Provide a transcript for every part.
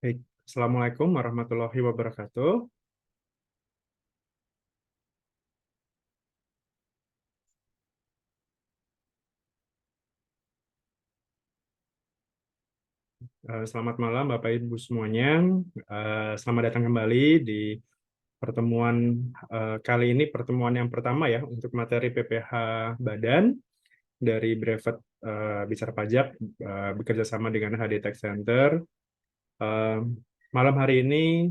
Baik, Assalamualaikum warahmatullahi wabarakatuh. Selamat malam Bapak Ibu semuanya. Selamat datang kembali di pertemuan kali ini, pertemuan yang pertama ya untuk materi PPH Badan dari Brevet Bicara Pajak bekerja sama dengan HD Tech Center. Eh, Malam hari ini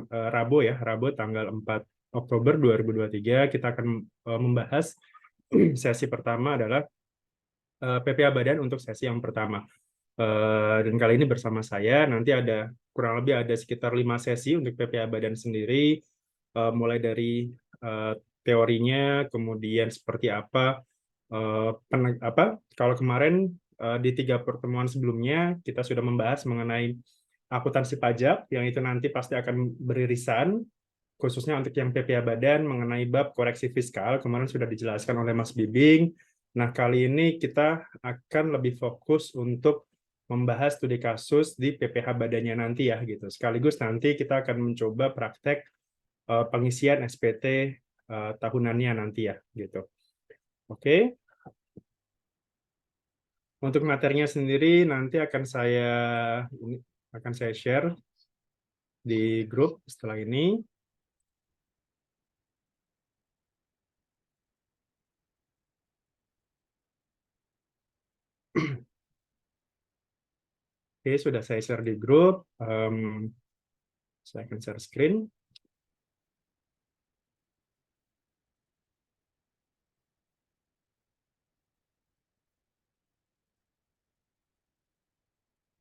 Rabu ya, Rabu tanggal 4 Oktober 2023 kita akan membahas sesi pertama adalah PPH Badan untuk sesi yang pertama. Dan kali ini bersama saya nanti ada kurang lebih ada sekitar 5 sesi untuk PPH Badan sendiri, mulai dari teorinya, kemudian seperti apa, kalau kemarin di 3 pertemuan sebelumnya kita sudah membahas mengenai akuntansi pajak, yang itu nanti pasti akan beririsan, khususnya untuk yang PPH Badan mengenai bab koreksi fiskal, kemarin sudah dijelaskan oleh Mas Bibing. Nah, kali ini kita akan lebih fokus untuk membahas studi kasus di PPH badannya nanti ya gitu. Sekaligus nanti kita akan mencoba praktek pengisian SPT tahunannya nanti ya gitu. Oke. Untuk materinya sendiri nanti akan saya share di grup setelah ini. Oke, sudah saya share di grup. Saya akan share screen.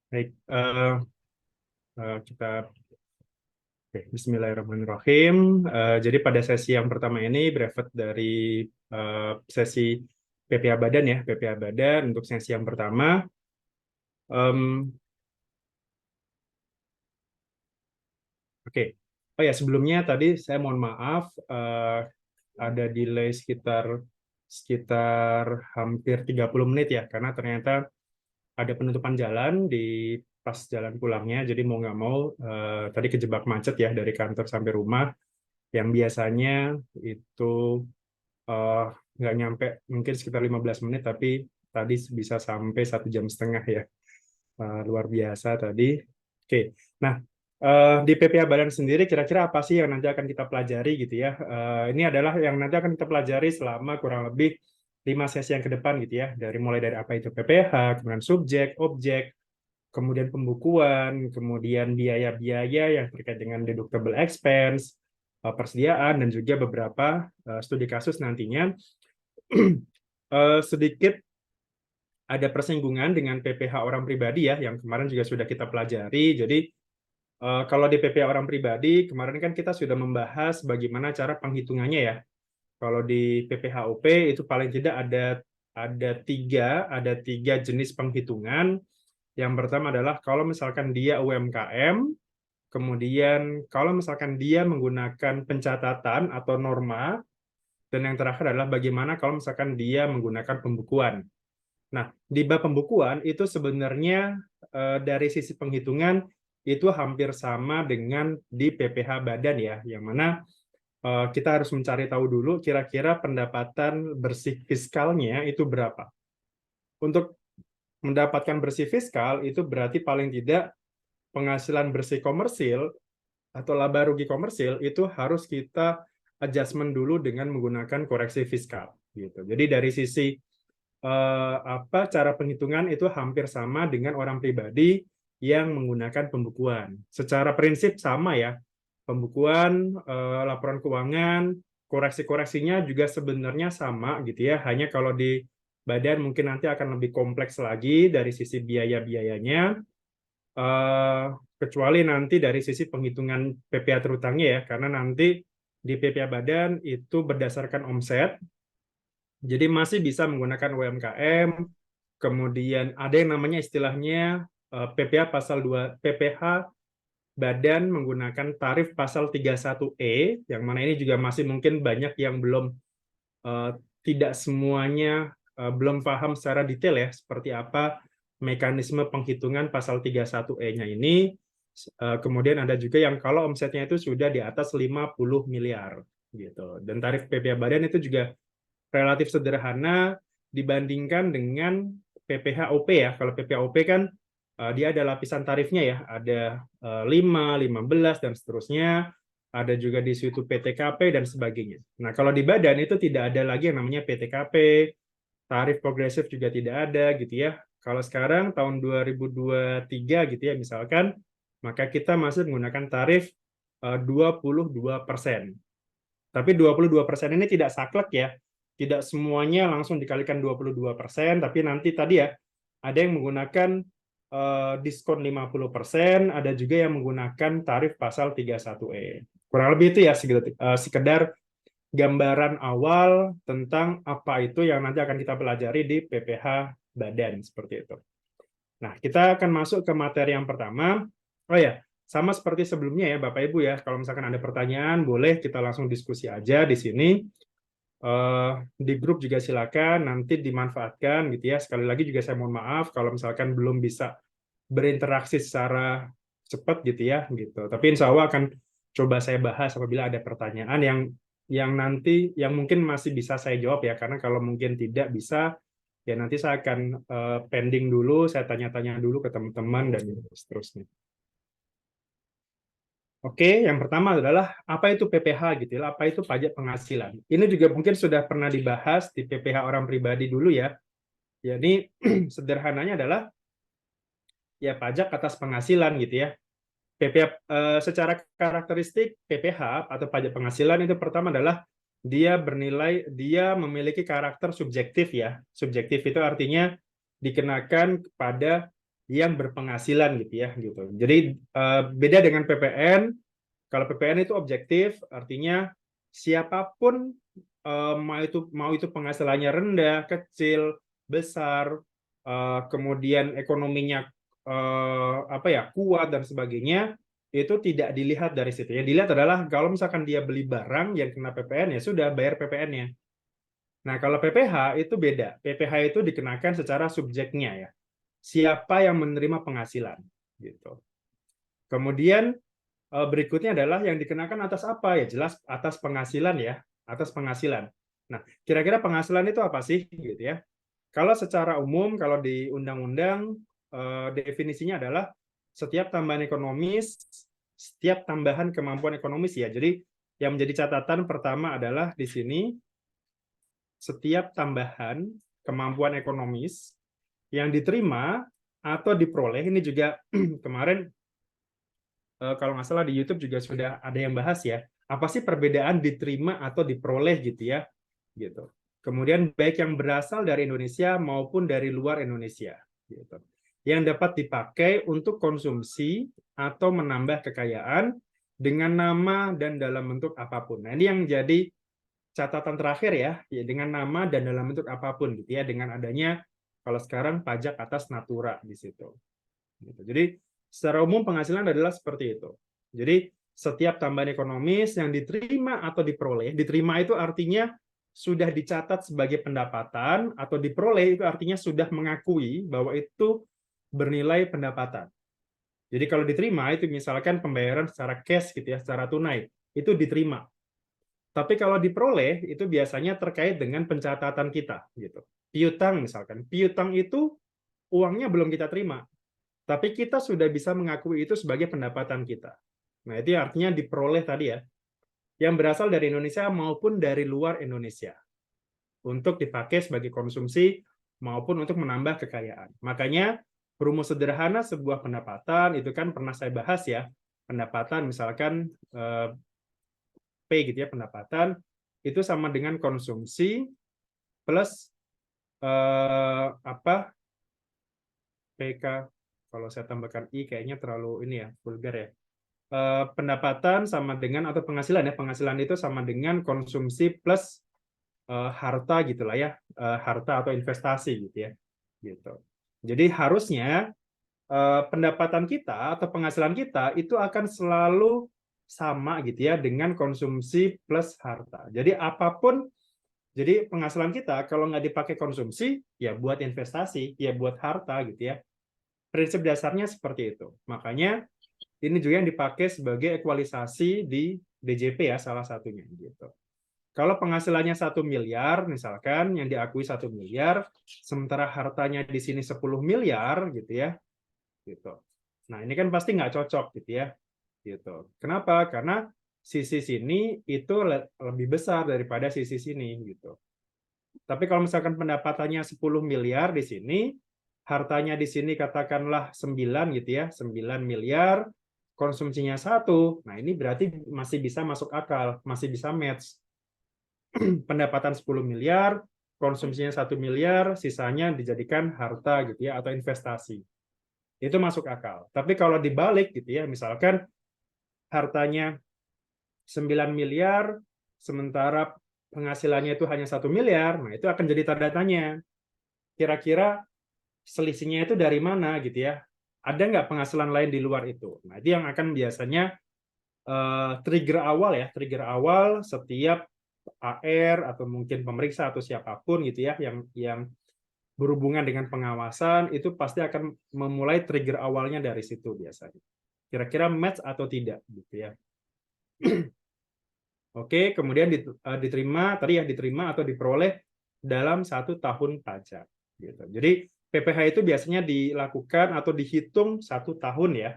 Baik, kita Oke, Bismillahirrahmanirrahim. Jadi pada sesi yang pertama ini brevet dari sesi PPH Badan ya, PPH Badan untuk sesi yang pertama. Oke, Oh ya sebelumnya tadi saya mohon maaf ada delay sekitar sekitar hampir 30 menit ya, karena ternyata ada penutupan jalan di pas jalan pulangnya, jadi mau nggak mau tadi kejebak macet ya dari kantor sampai rumah, yang biasanya itu eh, nggak nyampe mungkin sekitar 15 menit, tapi tadi bisa sampai 1,5 jam ya. Luar biasa tadi. Oke, nah di PPH Badan sendiri kira-kira apa sih yang nanti akan kita pelajari gitu ya? Ini adalah yang nanti akan kita pelajari selama kurang lebih 5 sesi yang ke depan gitu ya. Mulai dari apa itu PPH, kemudian subjek, objek, kemudian pembukuan, kemudian biaya-biaya yang terkait dengan deductible expense, persediaan, dan juga beberapa studi kasus nantinya. Sedikit ada persinggungan dengan PPH orang pribadi ya, yang kemarin juga sudah kita pelajari. Jadi kalau di PPH orang pribadi kemarin kan kita sudah membahas bagaimana cara penghitungannya ya. Kalau di PPHUP itu paling tidak ada tiga jenis penghitungan. Yang pertama adalah kalau misalkan dia UMKM, kemudian kalau misalkan dia menggunakan pencatatan atau norma, dan yang terakhir adalah bagaimana kalau misalkan dia menggunakan pembukuan. Nah, di bab pembukuan itu sebenarnya dari sisi penghitungan itu hampir sama dengan di PPH Badan ya, yang mana kita harus mencari tahu dulu kira-kira pendapatan bersih fiskalnya itu berapa. Untuk mendapatkan bersih fiskal itu berarti paling tidak penghasilan bersih komersil atau laba rugi komersil itu harus kita adjustment dulu dengan menggunakan koreksi fiskal gitu. Jadi dari sisi cara penghitungan itu hampir sama dengan orang pribadi yang menggunakan pembukuan. Secara prinsip sama ya, pembukuan, laporan keuangan, koreksi-koreksinya juga sebenarnya sama gitu ya. Hanya kalau di badan mungkin nanti akan lebih kompleks lagi dari sisi biaya-biayanya, eh, kecuali nanti dari sisi penghitungan PPA terutangnya ya, karena nanti di PPA badan itu berdasarkan omset, jadi masih bisa menggunakan UMKM, kemudian ada yang namanya istilahnya PPH pasal 2 PPH badan menggunakan tarif pasal 31E, yang mana ini juga masih mungkin banyak yang belum eh, tidak semuanya belum paham secara detail ya seperti apa mekanisme penghitungan pasal 31E-nya ini. Kemudian ada juga yang kalau omsetnya itu sudah di atas 50 miliar gitu. Dan tarif PPh badan itu juga relatif sederhana dibandingkan dengan PPh OP ya. Kalau PPh OP kan dia ada lapisan tarifnya ya, ada 5, 15 dan seterusnya. Ada juga di situ PTKP dan sebagainya. Nah, kalau di badan itu tidak ada lagi yang namanya PTKP, tarif progresif juga tidak ada gitu ya. Kalau sekarang tahun 2023 gitu ya misalkan, maka kita masih menggunakan tarif 22%. Tapi 22% ini tidak saklek ya. Tidak semuanya langsung dikalikan 22%, tapi nanti tadi ya ada yang menggunakan diskon 50%, ada juga yang menggunakan tarif pasal 31E. Kurang lebih itu ya sekedar gambaran awal tentang apa itu yang nanti akan kita pelajari di PPh Badan seperti itu. Nah, kita akan masuk ke materi yang pertama. Oh ya, sama seperti sebelumnya ya Bapak Ibu ya, kalau misalkan ada pertanyaan boleh kita langsung diskusi aja di sini. Di grup juga silakan, nanti dimanfaatkan gitu ya. Sekali lagi juga saya mohon maaf kalau misalkan belum bisa berinteraksi secara cepat gitu ya gitu. Tapi insya Allah akan coba saya bahas apabila ada pertanyaan yang nanti yang mungkin masih bisa saya jawab ya, karena kalau mungkin tidak bisa ya nanti saya akan pending dulu, saya tanya-tanya dulu ke teman-teman dan seterusnya. Oke, yang pertama adalah apa itu PPh gitu ya, apa itu pajak penghasilan. Ini juga mungkin sudah pernah dibahas di PPh orang pribadi dulu ya. Jadi sederhananya adalah ya pajak atas penghasilan gitu ya. PPh secara karakteristik PPh atau pajak penghasilan itu pertama adalah dia memiliki karakter subjektif ya. Subjektif itu artinya dikenakan kepada yang berpenghasilan gitu ya gitu. Jadi beda dengan PPN. Kalau PPN itu objektif, artinya siapapun mau itu penghasilannya rendah, kecil, besar, kemudian ekonominya apa ya kuat dan sebagainya, itu tidak dilihat dari situ. Yang dilihat adalah kalau misalkan dia beli barang yang kena PPN ya sudah bayar PPN-nya. Nah, kalau PPh itu beda. PPh itu dikenakan secara subjeknya ya. Siapa yang menerima penghasilan gitu. Kemudian berikutnya adalah yang dikenakan atas apa ya, jelas atas penghasilan ya, atas penghasilan. Nah, kira-kira penghasilan itu apa sih gitu ya? Kalau secara umum kalau di undang-undang definisinya adalah setiap tambahan ekonomis, setiap tambahan kemampuan ekonomis ya. Jadi yang menjadi catatan pertama adalah di sini setiap tambahan kemampuan ekonomis yang diterima atau diperoleh, ini juga kemarin kalau nggak salah di YouTube juga sudah ada yang bahas ya, apa sih perbedaan diterima atau diperoleh gitu ya, gitu. Kemudian baik yang berasal dari Indonesia maupun dari luar Indonesia, gitu. Yang dapat dipakai untuk konsumsi atau menambah kekayaan dengan nama dan dalam bentuk apapun. Nah, ini yang jadi catatan terakhir ya, dengan nama dan dalam bentuk apapun gitu ya, dengan adanya kalau sekarang pajak atas natura di situ. Gitu. Jadi secara umum penghasilan adalah seperti itu. Jadi setiap tambahan ekonomis yang diterima atau diperoleh, diterima itu artinya sudah dicatat sebagai pendapatan, atau diperoleh itu artinya sudah mengakui bahwa itu bernilai pendapatan. Jadi kalau diterima itu misalkan pembayaran secara cash gitu ya, secara tunai, itu diterima. Tapi kalau diperoleh itu biasanya terkait dengan pencatatan kita gitu. Piutang misalkan. Piutang itu uangnya belum kita terima, tapi kita sudah bisa mengakui itu sebagai pendapatan kita. Nah, itu artinya diperoleh tadi ya, yang berasal dari Indonesia maupun dari luar Indonesia, untuk dipakai sebagai konsumsi maupun untuk menambah kekayaan. Makanya rumus sederhana sebuah pendapatan itu kan pernah saya bahas ya, pendapatan misalkan P gitu ya, pendapatan itu sama dengan konsumsi plus apa PK. Kalau saya tambahkan I kayaknya terlalu ini ya, vulgar ya. Pendapatan sama dengan atau penghasilan ya, penghasilan itu sama dengan konsumsi plus harta gitulah ya, harta atau investasi gitu ya, gitu. Jadi harusnya pendapatan kita atau penghasilan kita itu akan selalu sama gitu ya dengan konsumsi plus harta. Jadi apapun, jadi penghasilan kita kalau nggak dipakai konsumsi ya buat investasi, ya buat harta gitu ya. Prinsip dasarnya seperti itu. Makanya ini juga yang dipakai sebagai ekualisasi di DJP ya, salah satunya gitu. Kalau penghasilannya 1 miliar, misalkan yang diakui 1 miliar, sementara hartanya di sini 10 miliar gitu ya, gitu. Nah ini kan pasti nggak cocok gitu ya, gitu. Kenapa? Karena sisi sini itu lebih besar daripada sisi sini gitu. Tapi kalau misalkan pendapatannya 10 miliar di sini, hartanya di sini katakanlah 9 gitu ya, 9 miliar, konsumsinya 1. Nah, ini berarti masih bisa masuk akal, masih bisa match. Pendapatan 10 miliar, konsumsinya 1 miliar, sisanya dijadikan harta gitu ya atau investasi. Itu masuk akal. Tapi kalau dibalik gitu ya, misalkan hartanya 9 miliar, sementara penghasilannya itu hanya 1 miliar, nah itu akan jadi tanda tanya. Kira-kira selisihnya itu dari mana gitu ya? Ada nggak penghasilan lain di luar itu? Nah, itu yang akan biasanya trigger awal ya, trigger awal setiap AR atau mungkin pemeriksa atau siapapun gitu ya yang berhubungan dengan pengawasan itu pasti akan memulai trigger awalnya dari situ biasanya. Kira-kira match atau tidak gitu ya. Oke, kemudian diterima tadi ya diterima atau diperoleh dalam 1 tahun pajak. Gitu. Jadi PPh itu biasanya dilakukan atau dihitung 1 tahun ya.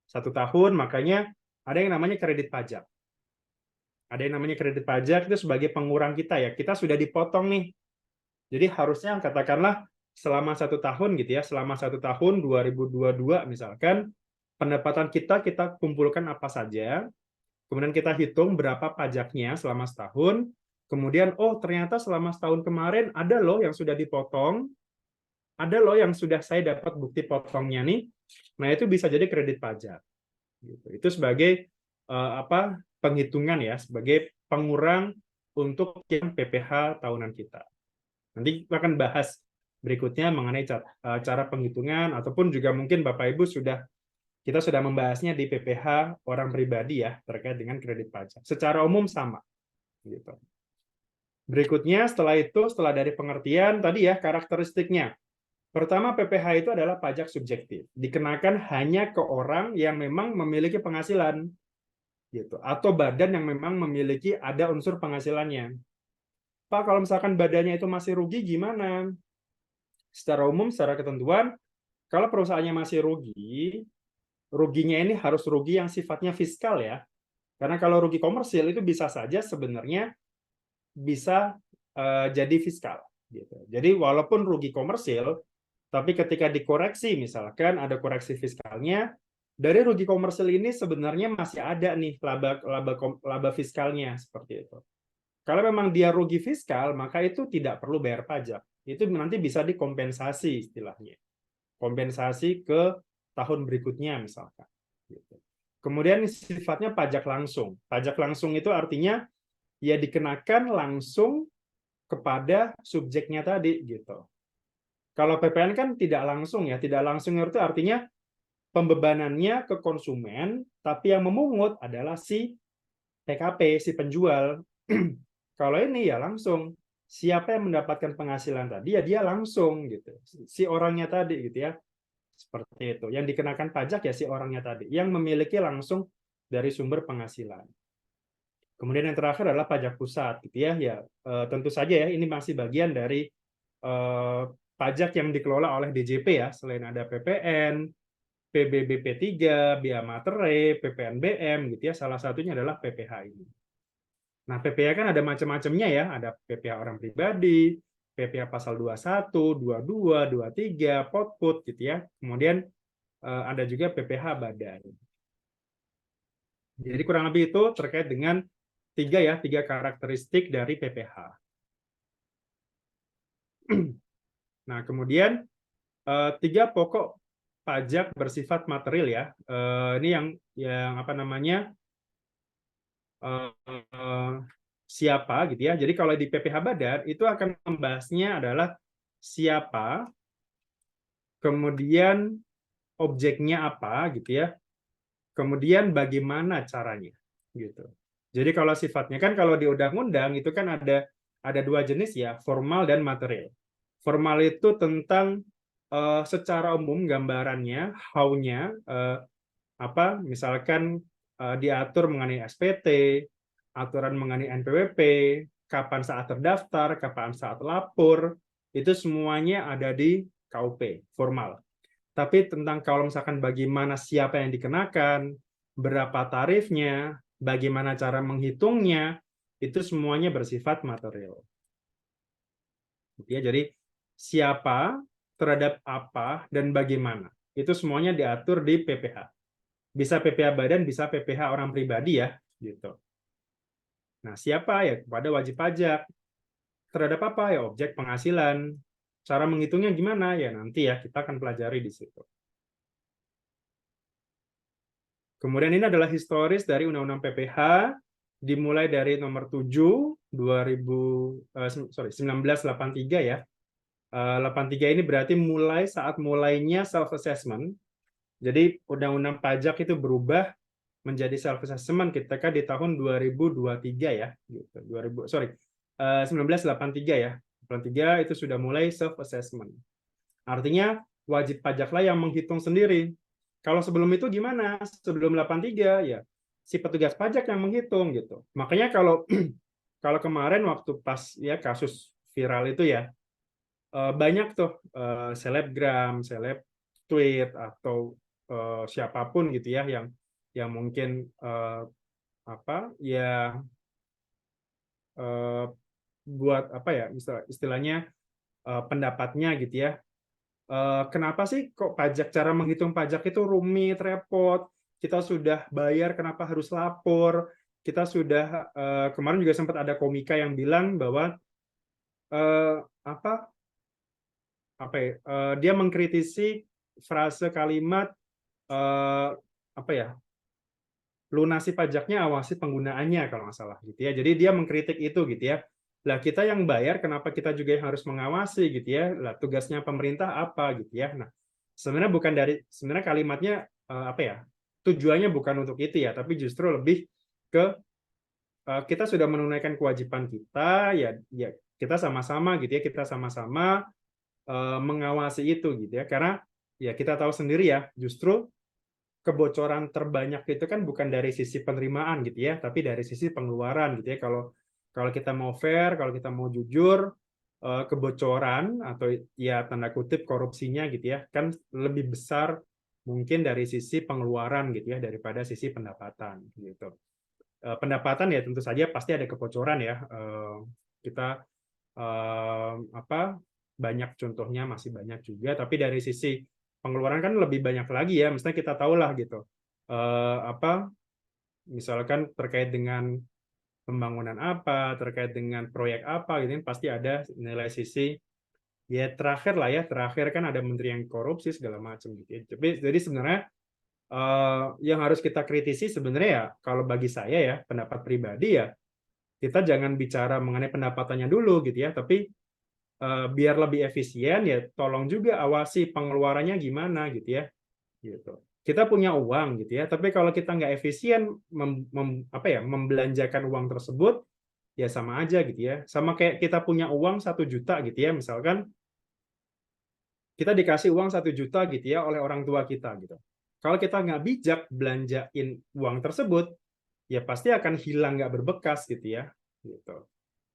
1 tahun, makanya ada yang namanya kredit pajak. Ada yang namanya kredit pajak itu sebagai pengurang kita ya. Kita sudah dipotong nih. Jadi harusnya katakanlah selama 1 tahun gitu ya, selama 1 tahun 2022 misalkan pendapatan kita kumpulkan apa saja. Kemudian kita hitung berapa pajaknya selama setahun. Kemudian, oh ternyata selama setahun kemarin ada loh yang sudah dipotong. Ada loh yang sudah saya dapat bukti potongnya nih. Nah itu bisa jadi kredit pajak. Itu sebagai penghitungan ya, sebagai pengurang untuk yang PPh tahunan kita. Nanti kita akan bahas berikutnya mengenai cara penghitungan, ataupun juga mungkin Bapak Ibu kita sudah membahasnya di PPh orang pribadi ya terkait dengan kredit pajak. Secara umum sama. Gitu. Berikutnya setelah dari pengertian tadi ya karakteristiknya. Pertama PPh itu adalah pajak subjektif, dikenakan hanya ke orang yang memang memiliki penghasilan gitu atau badan yang memang memiliki ada unsur penghasilannya. Pak, kalau misalkan badannya itu masih rugi gimana? Secara umum secara ketentuan kalau perusahaannya masih rugi, ruginya ini harus rugi yang sifatnya fiskal ya. Karena kalau rugi komersil itu bisa saja sebenarnya bisa jadi fiskal. Gitu. Jadi walaupun rugi komersil, tapi ketika dikoreksi misalkan ada koreksi fiskalnya, dari rugi komersil ini sebenarnya masih ada nih laba fiskalnya seperti itu. Kalau memang dia rugi fiskal, maka itu tidak perlu bayar pajak. Itu nanti bisa dikompensasi istilahnya. Kompensasi ke tahun berikutnya misalkan. Kemudian sifatnya pajak langsung. Pajak langsung itu artinya ya dikenakan langsung kepada subjeknya tadi gitu. Kalau PPN kan tidak langsung ya, tidak langsung itu artinya pembebanannya ke konsumen, tapi yang memungut adalah si PKP, si penjual. Kalau ini ya langsung, siapa yang mendapatkan penghasilan tadi ya dia langsung gitu, si orangnya tadi gitu ya. Seperti itu. Yang dikenakan pajak ya si orangnya tadi, yang memiliki langsung dari sumber penghasilan. Kemudian yang terakhir adalah pajak pusat, gitu ya. Ya tentu saja ya ini masih bagian dari pajak yang dikelola oleh DJP ya. Selain ada PPN, PBBP3, Bea Materai, PPNBM, gitu ya. Salah satunya adalah PPh ini. Nah, PPh kan ada macam-macamnya ya. Ada PPh orang pribadi, PPh pasal 21, 22, 23, potput gitu ya. Kemudian ada juga PPh badan. Jadi kurang lebih itu terkait dengan tiga karakteristik dari PPh. Nah, kemudian 3 pokok pajak bersifat material ya. Ini yang apa namanya siapa gitu ya. Jadi kalau di PPh badan itu akan membahasnya adalah siapa, kemudian objeknya apa gitu ya, kemudian bagaimana caranya gitu. Jadi kalau sifatnya kan kalau di undang-undang itu kan ada 2 jenis ya, formal dan material. Formal itu tentang secara umum gambarannya, how-nya, misalkan diatur mengenai SPT, aturan mengenai NPWP, kapan saat terdaftar, kapan saat lapor, itu semuanya ada di KUP formal. Tapi tentang kalau misalkan bagaimana siapa yang dikenakan, berapa tarifnya, bagaimana cara menghitungnya, itu semuanya bersifat material. Ya, jadi siapa terhadap apa dan bagaimana, itu semuanya diatur di PPh. Bisa PPh badan, bisa PPh orang pribadi ya, gitu. Nah, siapa ya? Kepada wajib pajak. Terhadap apa ya? Objek penghasilan. Cara menghitungnya gimana ya? Nanti ya kita akan pelajari di situ. Kemudian ini adalah historis dari Undang-Undang PPh dimulai dari nomor 7 1983 ya. 83 ini berarti saat mulainya self assessment. Jadi Undang-Undang Pajak itu berubah menjadi self assessment ketika di tahun 2023 ya, gitu. 1983 ya. 83 itu sudah mulai self assessment. Artinya wajib pajaklah yang menghitung sendiri. Kalau sebelum itu gimana? Sebelum 83 ya si petugas pajak yang menghitung gitu. Makanya kalau kalau kemarin waktu pas ya kasus viral itu ya banyak tuh selebgram, seleb tweet atau siapapun gitu ya yang mungkin ya buat istilahnya pendapatnya gitu ya. Kenapa sih kok cara menghitung pajak itu rumit, repot? Kita sudah bayar, kenapa harus lapor? Kita sudah kemarin juga sempat ada komika yang bilang bahwa eh, apa dia mengkritisi frase kalimat eh, lunasi pajaknya, awasi penggunaannya kalau nggak salah gitu ya. Jadi dia mengkritik itu gitu ya. Lah kita yang bayar, kenapa kita juga yang harus mengawasi gitu ya? Lah tugasnya pemerintah apa gitu ya? Nah sebenarnya sebenarnya kalimatnya tujuannya bukan untuk itu ya, tapi justru lebih ke kita sudah menunaikan kewajiban kita ya kita sama-sama gitu ya, kita sama-sama mengawasi itu gitu ya, karena ya kita tahu sendiri ya, justru kebocoran terbanyak itu kan bukan dari sisi penerimaan gitu ya, tapi dari sisi pengeluaran gitu ya. Kalau kita mau fair, kalau kita mau jujur, kebocoran atau ya tanda kutip korupsinya gitu ya, kan lebih besar mungkin dari sisi pengeluaran gitu ya daripada sisi pendapatan gitu. Pendapatan ya tentu saja pasti ada kebocoran ya. Kita banyak contohnya, masih banyak juga, tapi dari sisi pengeluaran kan lebih banyak lagi ya. Misalnya kita tahulah gitu misalkan terkait dengan pembangunan apa, terkait dengan proyek apa gitu, pasti ada nilai sisi ya terakhir lah ya, terakhir kan ada menteri yang korupsi segala macam gitu ya. Jadi sebenarnya yang harus kita kritisi sebenarnya ya, kalau bagi saya ya pendapat pribadi ya, kita jangan bicara mengenai pendapatannya dulu gitu ya, tapi biar lebih efisien ya tolong juga awasi pengeluarannya gimana gitu ya, gitu. Kita punya uang gitu ya, tapi kalau kita nggak efisien membelanjakan uang tersebut ya sama aja gitu ya, sama kayak kita punya uang 1 juta gitu ya, misalkan kita dikasih uang 1 juta gitu ya oleh orang tua kita gitu. Kalau kita nggak bijak belanjain uang tersebut, ya pasti akan hilang nggak berbekas gitu ya, gitu.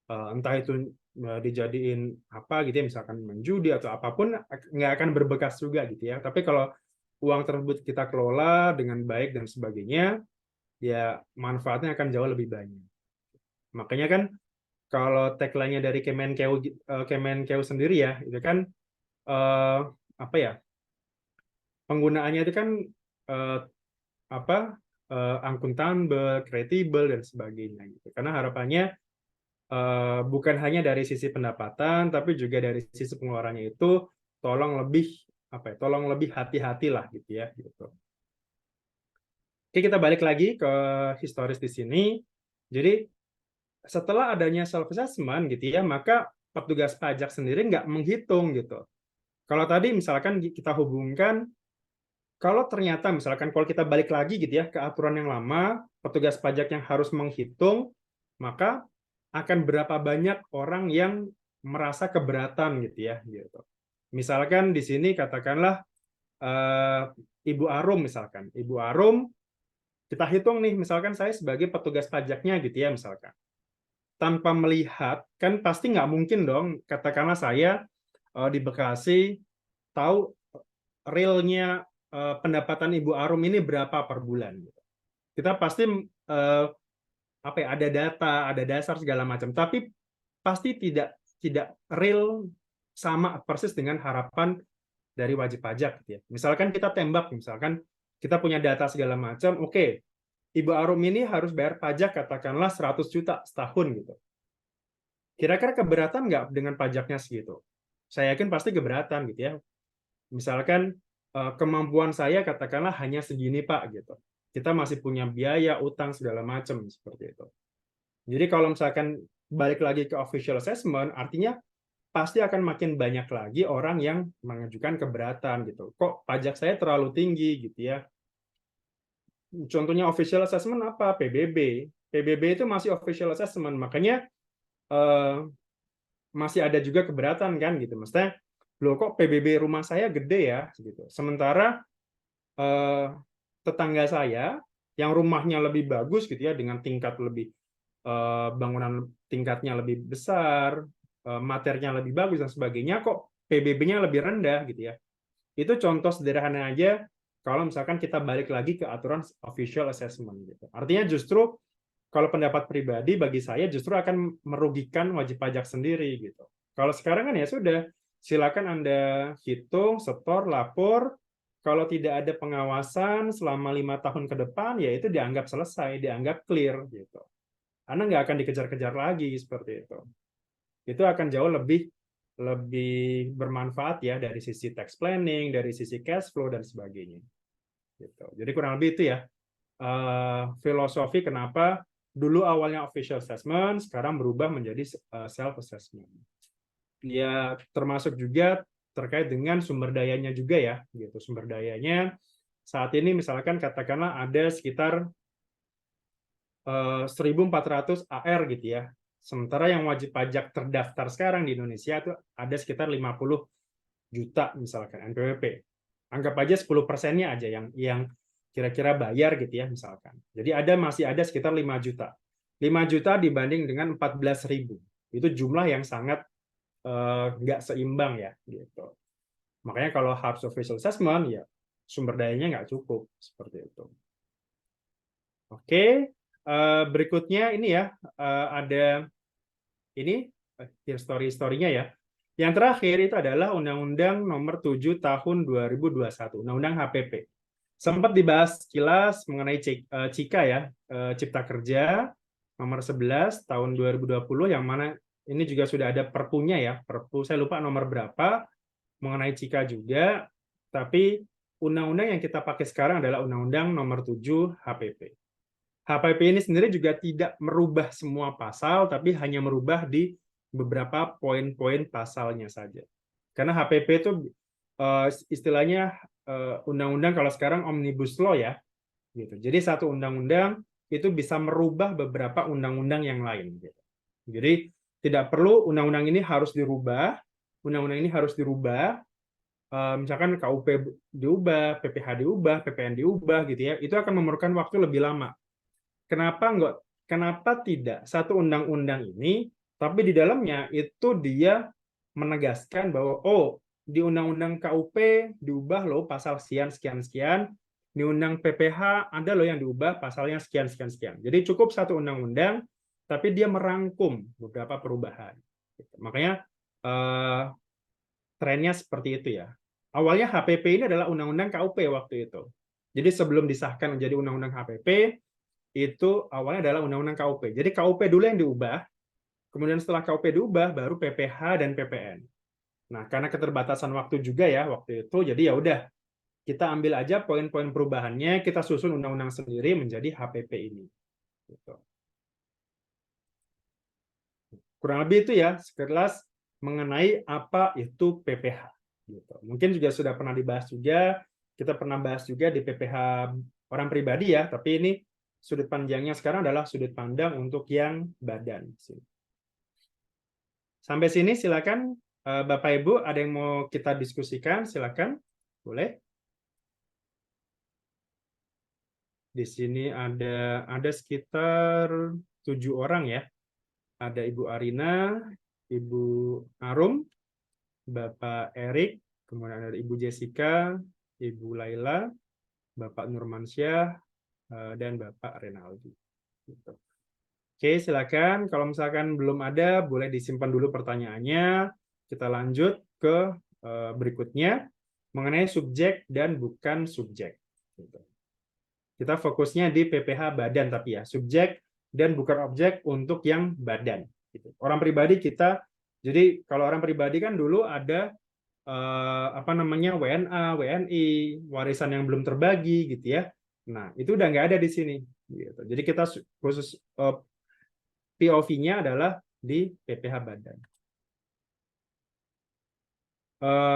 Entah itu dijadiin apa gitu ya, misalkan menjudi atau apapun, nggak akan berbekas juga gitu ya. Tapi kalau uang tersebut kita kelola dengan baik dan sebagainya, ya manfaatnya akan jauh lebih banyak. Makanya kan kalau tagline-nya dari Kemenkeu sendiri ya, itu kan eh, penggunaannya itu kan eh, akuntabel, kredibel dan sebagainya gitu. Karena harapannya bukan hanya dari sisi pendapatan, tapi juga dari sisi pengeluarannya itu tolong lebih hati-hatilah gitu ya. Gitu. Oke, kita balik lagi ke historis di sini. Jadi setelah adanya self assessment gitu ya, maka petugas pajak sendiri nggak menghitung gitu. Kalau tadi misalkan kita hubungkan, kalau ternyata misalkan kalau kita balik lagi gitu ya ke aturan yang lama, petugas pajak yang harus menghitung, maka akan berapa banyak orang yang merasa keberatan gitu ya, gitu. Misalkan di sini katakanlah Ibu Arum misalkan. Ibu Arum, kita hitung nih, misalkan saya sebagai petugas pajaknya gitu ya, misalkan. Tanpa melihat, kan pasti nggak mungkin dong, katakanlah saya di Bekasi, tahu realnya pendapatan Ibu Arum ini berapa per bulan. Gitu. Kita pasti apa ya, ada data, ada dasar segala macam, tapi pasti tidak real sama persis dengan harapan dari wajib pajak gitu ya. Misalkan kita tembak, misalkan kita punya data segala macam, oke, Ibu Arum ini harus bayar pajak katakanlah 100 juta setahun gitu. Kira-kira keberatan nggak dengan pajaknya segitu? Saya yakin pasti keberatan gitu ya. Misalkan kemampuan saya katakanlah hanya segini Pak gitu. Kita masih punya biaya, utang segala macam seperti itu. Jadi kalau misalkan balik lagi ke official assessment, artinya pasti akan makin banyak lagi orang yang mengajukan keberatan gitu. Kok pajak saya terlalu tinggi gitu ya. Contohnya official assessment apa? PBB. PBB itu masih official assessment, makanya masih ada juga keberatan kan gitu. Maksudnya, loh kok PBB rumah saya gede ya gitu. Sementara tetangga saya yang rumahnya lebih bagus gitu ya dengan tingkat lebih bangunan tingkatnya lebih besar, materinya lebih bagus dan sebagainya, kok PBB-nya lebih rendah gitu ya. Itu contoh sederhana aja kalau misalkan kita balik lagi ke aturan official assessment gitu. Artinya justru kalau pendapat pribadi bagi saya justru akan merugikan wajib pajak sendiri gitu. Kalau sekarang kan ya sudah, silakan Anda hitung, setor, lapor. Kalau tidak ada pengawasan selama 5 tahun ke depan, ya itu dianggap selesai, dianggap clear gitu. Anda nggak akan dikejar-kejar lagi seperti itu. Itu akan jauh lebih bermanfaat ya dari sisi tax planning, dari sisi cash flow dan sebagainya. Gitu. Jadi kurang lebih itu ya filosofi kenapa dulu awalnya official assessment, sekarang berubah menjadi self assessment. Ya termasuk juga terkait dengan sumber dayanya juga ya, gitu. Sumber dayanya saat ini misalkan katakanlah ada sekitar 1.400 AR gitu ya. Sementara yang wajib pajak terdaftar sekarang di Indonesia itu ada sekitar 50 juta misalkan NPWP. Anggap aja 10%-nya aja yang kira-kira bayar gitu ya misalkan. Jadi masih ada sekitar 5 juta. 5 juta dibanding dengan 14.000. Itu jumlah yang sangat nggak seimbang ya gitu. Makanya kalau harus official assessment ya sumber dayanya nggak cukup seperti itu. Oke, berikutnya ini ya ada ini history-historinya ya. Yang terakhir itu adalah Undang-Undang Nomor 7 Tahun 2021, Undang-Undang HPP. Sempat dibahas kilas mengenai Cika ya, Cipta Kerja Nomor 11 Tahun 2020, yang mana ini juga sudah ada perpunya ya, perpu saya lupa nomor berapa, mengenai Cika juga, tapi undang-undang yang kita pakai sekarang adalah Undang-Undang Nomor 7 HPP. HPP ini sendiri juga tidak merubah semua pasal, tapi hanya merubah di beberapa poin-poin pasalnya saja. Karena HPP itu istilahnya undang-undang kalau sekarang omnibus law ya, gitu. Jadi satu undang-undang itu bisa merubah beberapa undang-undang yang lain. Gitu. Jadi tidak perlu undang-undang ini harus dirubah, undang-undang ini harus dirubah. Misalkan KUP diubah, PPH diubah, PPN diubah, gitu ya. Itu akan memerlukan waktu lebih lama. Kenapa tidak satu undang-undang ini, tapi di dalamnya itu dia menegaskan bahwa di undang-undang KUP diubah loh pasal sekian sekian sekian, di undang PPH ada loh yang diubah pasalnya sekian sekian sekian. Jadi cukup satu undang-undang, tapi dia merangkum beberapa perubahan. Makanya trennya seperti itu ya. Awalnya HPP ini adalah undang-undang KUP waktu itu. Jadi sebelum disahkan menjadi undang-undang HPP, itu awalnya adalah undang-undang KUP. Jadi KUP dulu yang diubah, kemudian setelah KUP diubah baru PPH dan PPN. Nah, karena keterbatasan waktu juga ya waktu itu, jadi ya udah kita ambil aja poin-poin perubahannya, kita susun undang-undang sendiri menjadi HPP ini. Gitu. Kurang lebih itu ya sekilas mengenai apa itu PPH. Gitu. Mungkin juga sudah pernah dibahas juga, kita pernah bahas juga di PPH orang pribadi ya, tapi ini sudut pandangnya sekarang adalah sudut pandang untuk yang badan. Sampai sini silakan Bapak Ibu, ada yang mau kita diskusikan, silakan. Boleh. Di sini ada sekitar 7 orang ya. Ada Ibu Arina, Ibu Arum, Bapak Erik, kemudian ada Ibu Jessica, Ibu Laila, Bapak Nurmansyah, dan Bapak Renaldi. Gitu. Oke, silakan. Kalau misalkan belum ada, boleh disimpan dulu pertanyaannya. Kita lanjut ke berikutnya mengenai subjek dan bukan subjek. Gitu. Kita fokusnya di PPH badan tapi ya, subjek dan bukan objek untuk yang badan. Gitu. Orang pribadi kita, jadi kalau orang pribadi kan dulu ada apa namanya WNA, WNI, warisan yang belum terbagi gitu ya. Nah itu udah nggak ada di sini. Gitu. Jadi kita khusus POV-nya adalah di PPH badan.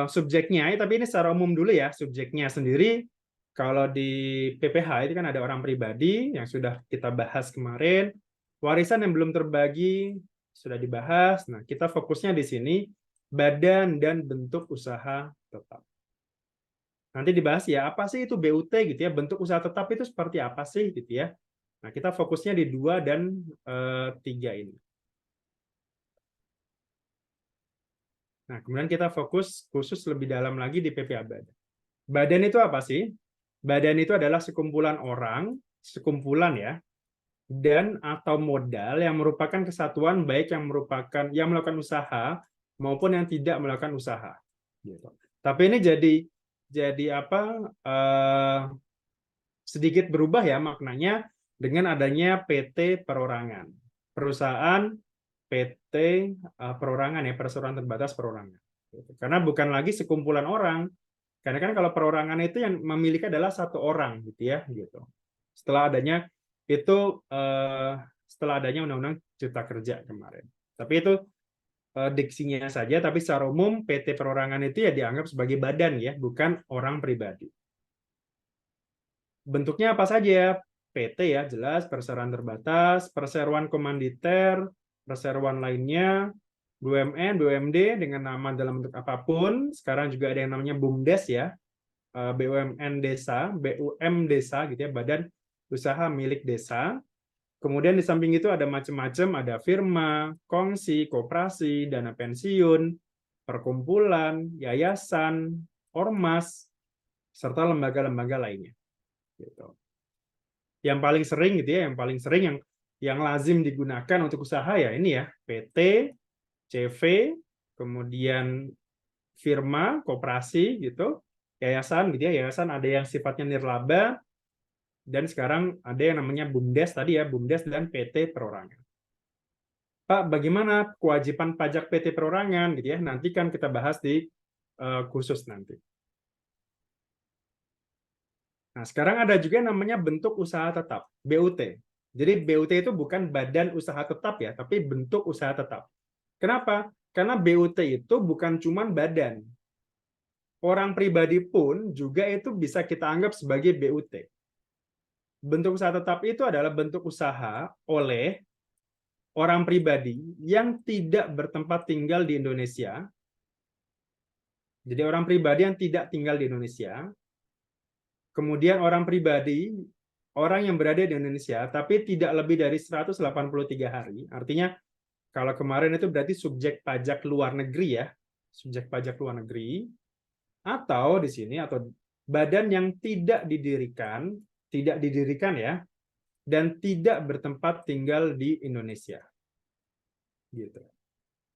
Subjeknya, tapi ini secara umum dulu ya, subjeknya sendiri. Kalau di PPH itu kan ada orang pribadi yang sudah kita bahas kemarin, warisan yang belum terbagi sudah dibahas. Nah, kita fokusnya di sini badan dan bentuk usaha tetap. Nanti dibahas ya, apa sih itu BUT gitu ya, bentuk usaha tetap itu seperti apa sih gitu ya. Nah, kita fokusnya di 2 dan 3 ini. Nah, kemudian kita fokus khusus lebih dalam lagi di PPH badan. Badan itu apa sih? Badan itu adalah sekumpulan orang, sekumpulan ya, dan atau modal yang merupakan kesatuan baik yang melakukan usaha maupun yang tidak melakukan usaha. Gitu. Tapi ini jadi apa? Sedikit berubah ya maknanya dengan adanya PT perorangan. Perusahaan PT perorangan ya, perseroan terbatas perorangan. Gitu. Karena bukan lagi sekumpulan orang. Karena kan kalau perorangan itu yang memiliki adalah satu orang gitu ya gitu. Setelah adanya itu setelah adanya Undang-Undang Cipta Kerja kemarin. Tapi itu diksinya saja, tapi secara umum PT perorangan itu ya dianggap sebagai badan ya, bukan orang pribadi. Bentuknya apa saja? PT ya jelas, perseroan terbatas, perseroan komanditer, perseroan lainnya, BUMN, BUMD dengan nama dalam bentuk apapun. Sekarang juga ada yang namanya BUMDes ya, BUMN desa, BUM desa gitu ya, badan usaha milik desa. Kemudian di samping itu ada macam-macam, ada firma, kongsi, koperasi, dana pensiun, perkumpulan, yayasan, ormas, serta lembaga-lembaga lainnya. Gitu. Yang paling sering gitu ya, yang lazim digunakan untuk usaha ya ini ya, PT, CV, kemudian firma, koperasi gitu, yayasan gitu ya, yayasan ada yang sifatnya nirlaba, dan sekarang ada yang namanya BUMDes tadi ya, BUMDes dan PT perorangan. Pak, bagaimana kewajiban pajak PT perorangan gitu ya? Nanti kan kita bahas di khusus nanti. Nah, sekarang ada juga yang namanya bentuk usaha tetap, BUT. Jadi BUT itu bukan badan usaha tetap ya, tapi bentuk usaha tetap. Kenapa? Karena BUT itu bukan cuma badan. Orang pribadi pun juga itu bisa kita anggap sebagai BUT. Bentuk usaha tetap itu adalah bentuk usaha oleh orang pribadi yang tidak bertempat tinggal di Indonesia. Jadi orang pribadi yang tidak tinggal di Indonesia. Kemudian orang pribadi, orang yang berada di Indonesia, tapi tidak lebih dari 183 hari. Artinya kalau kemarin itu berarti subjek pajak luar negeri ya, subjek pajak luar negeri. Atau di sini, atau badan yang tidak didirikan ya, dan tidak bertempat tinggal di Indonesia. Gitu.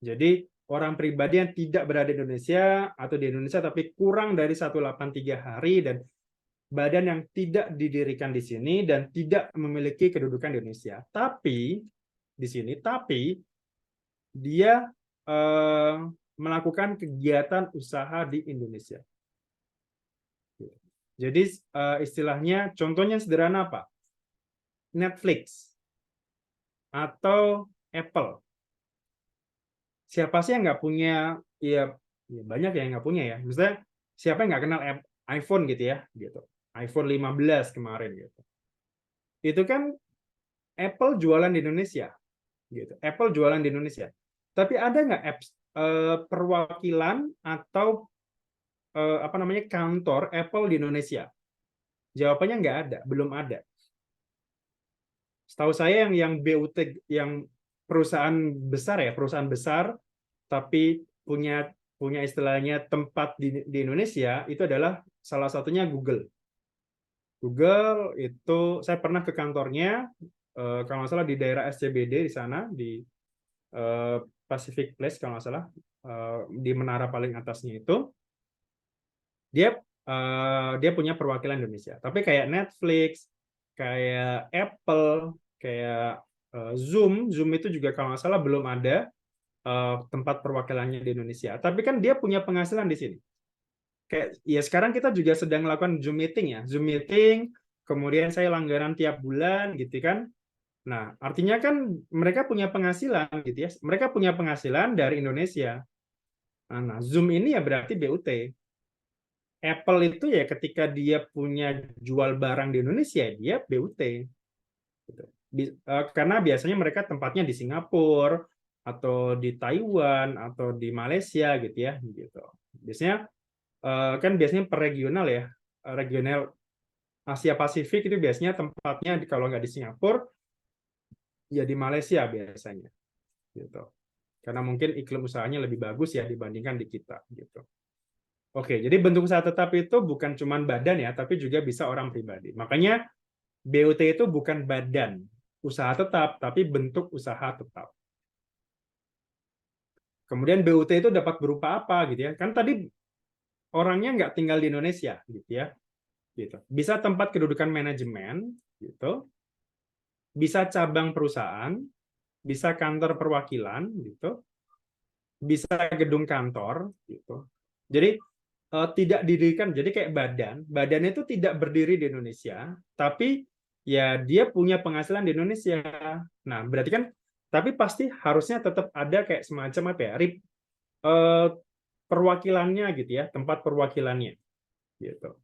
Jadi orang pribadi yang tidak berada di Indonesia atau di Indonesia tapi kurang dari 183 hari dan badan yang tidak didirikan di sini dan tidak memiliki kedudukan di Indonesia. Tapi di sini dia melakukan kegiatan usaha di Indonesia. Jadi istilahnya contohnya sederhana apa? Netflix atau Apple. Siapa sih yang nggak punya? Ya banyak yang nggak punya ya. Misalnya siapa yang nggak kenal iPhone gitu ya? Gitu. iPhone 15 kemarin gitu. Itu kan Apple jualan di Indonesia. Gitu. Apple jualan di Indonesia. Tapi ada nggak apps perwakilan atau apa namanya kantor Apple di Indonesia? Jawabannya nggak ada, belum ada. Setahu saya yang BUT yang perusahaan besar ya, perusahaan besar tapi punya punya istilahnya tempat di Indonesia itu adalah salah satunya Google. Google itu saya pernah ke kantornya kalau nggak salah di daerah SCBD di sana di eh, Pacific Place kalau nggak salah di menara paling atasnya itu dia dia punya perwakilan Indonesia. Tapi kayak Netflix, kayak Apple, kayak Zoom itu juga kalau nggak salah belum ada tempat perwakilannya di Indonesia. Tapi kan dia punya penghasilan di sini. Kayak ya sekarang kita juga sedang melakukan Zoom meeting ya, Zoom meeting, kemudian saya langganan tiap bulan gitu kan. Nah, artinya kan mereka punya penghasilan gitu ya. Mereka punya penghasilan dari Indonesia. Nah, Zoom ini ya berarti BUT. Apple itu ya ketika dia punya jual barang di Indonesia, dia BUT. Gitu. Karena biasanya mereka tempatnya di Singapura, atau di Taiwan, atau di Malaysia gitu ya. Gitu. Biasanya kan biasanya per regional ya. Regional Asia Pasifik itu biasanya tempatnya kalau nggak di Singapura, ya di Malaysia biasanya. Gitu. Karena mungkin iklim usahanya lebih bagus ya dibandingkan di kita. Gitu. Oke, jadi bentuk usaha tetap itu bukan cuma badan ya, tapi juga bisa orang pribadi. Makanya BUT itu bukan badan usaha tetap, tapi bentuk usaha tetap. Kemudian BUT itu dapat berupa apa gitu ya? Kan tadi orangnya nggak tinggal di Indonesia gitu ya. Gitu. Bisa tempat kedudukan manajemen gitu, bisa cabang perusahaan, bisa kantor perwakilan gitu, bisa gedung kantor gitu. Jadi tidak didirikan jadi kayak badan. Badan itu tidak berdiri di Indonesia, tapi ya dia punya penghasilan di Indonesia. Nah, berarti kan tapi pasti harusnya tetap ada kayak semacam apa ya? Eh, perwakilannya gitu ya, tempat perwakilannya gitu.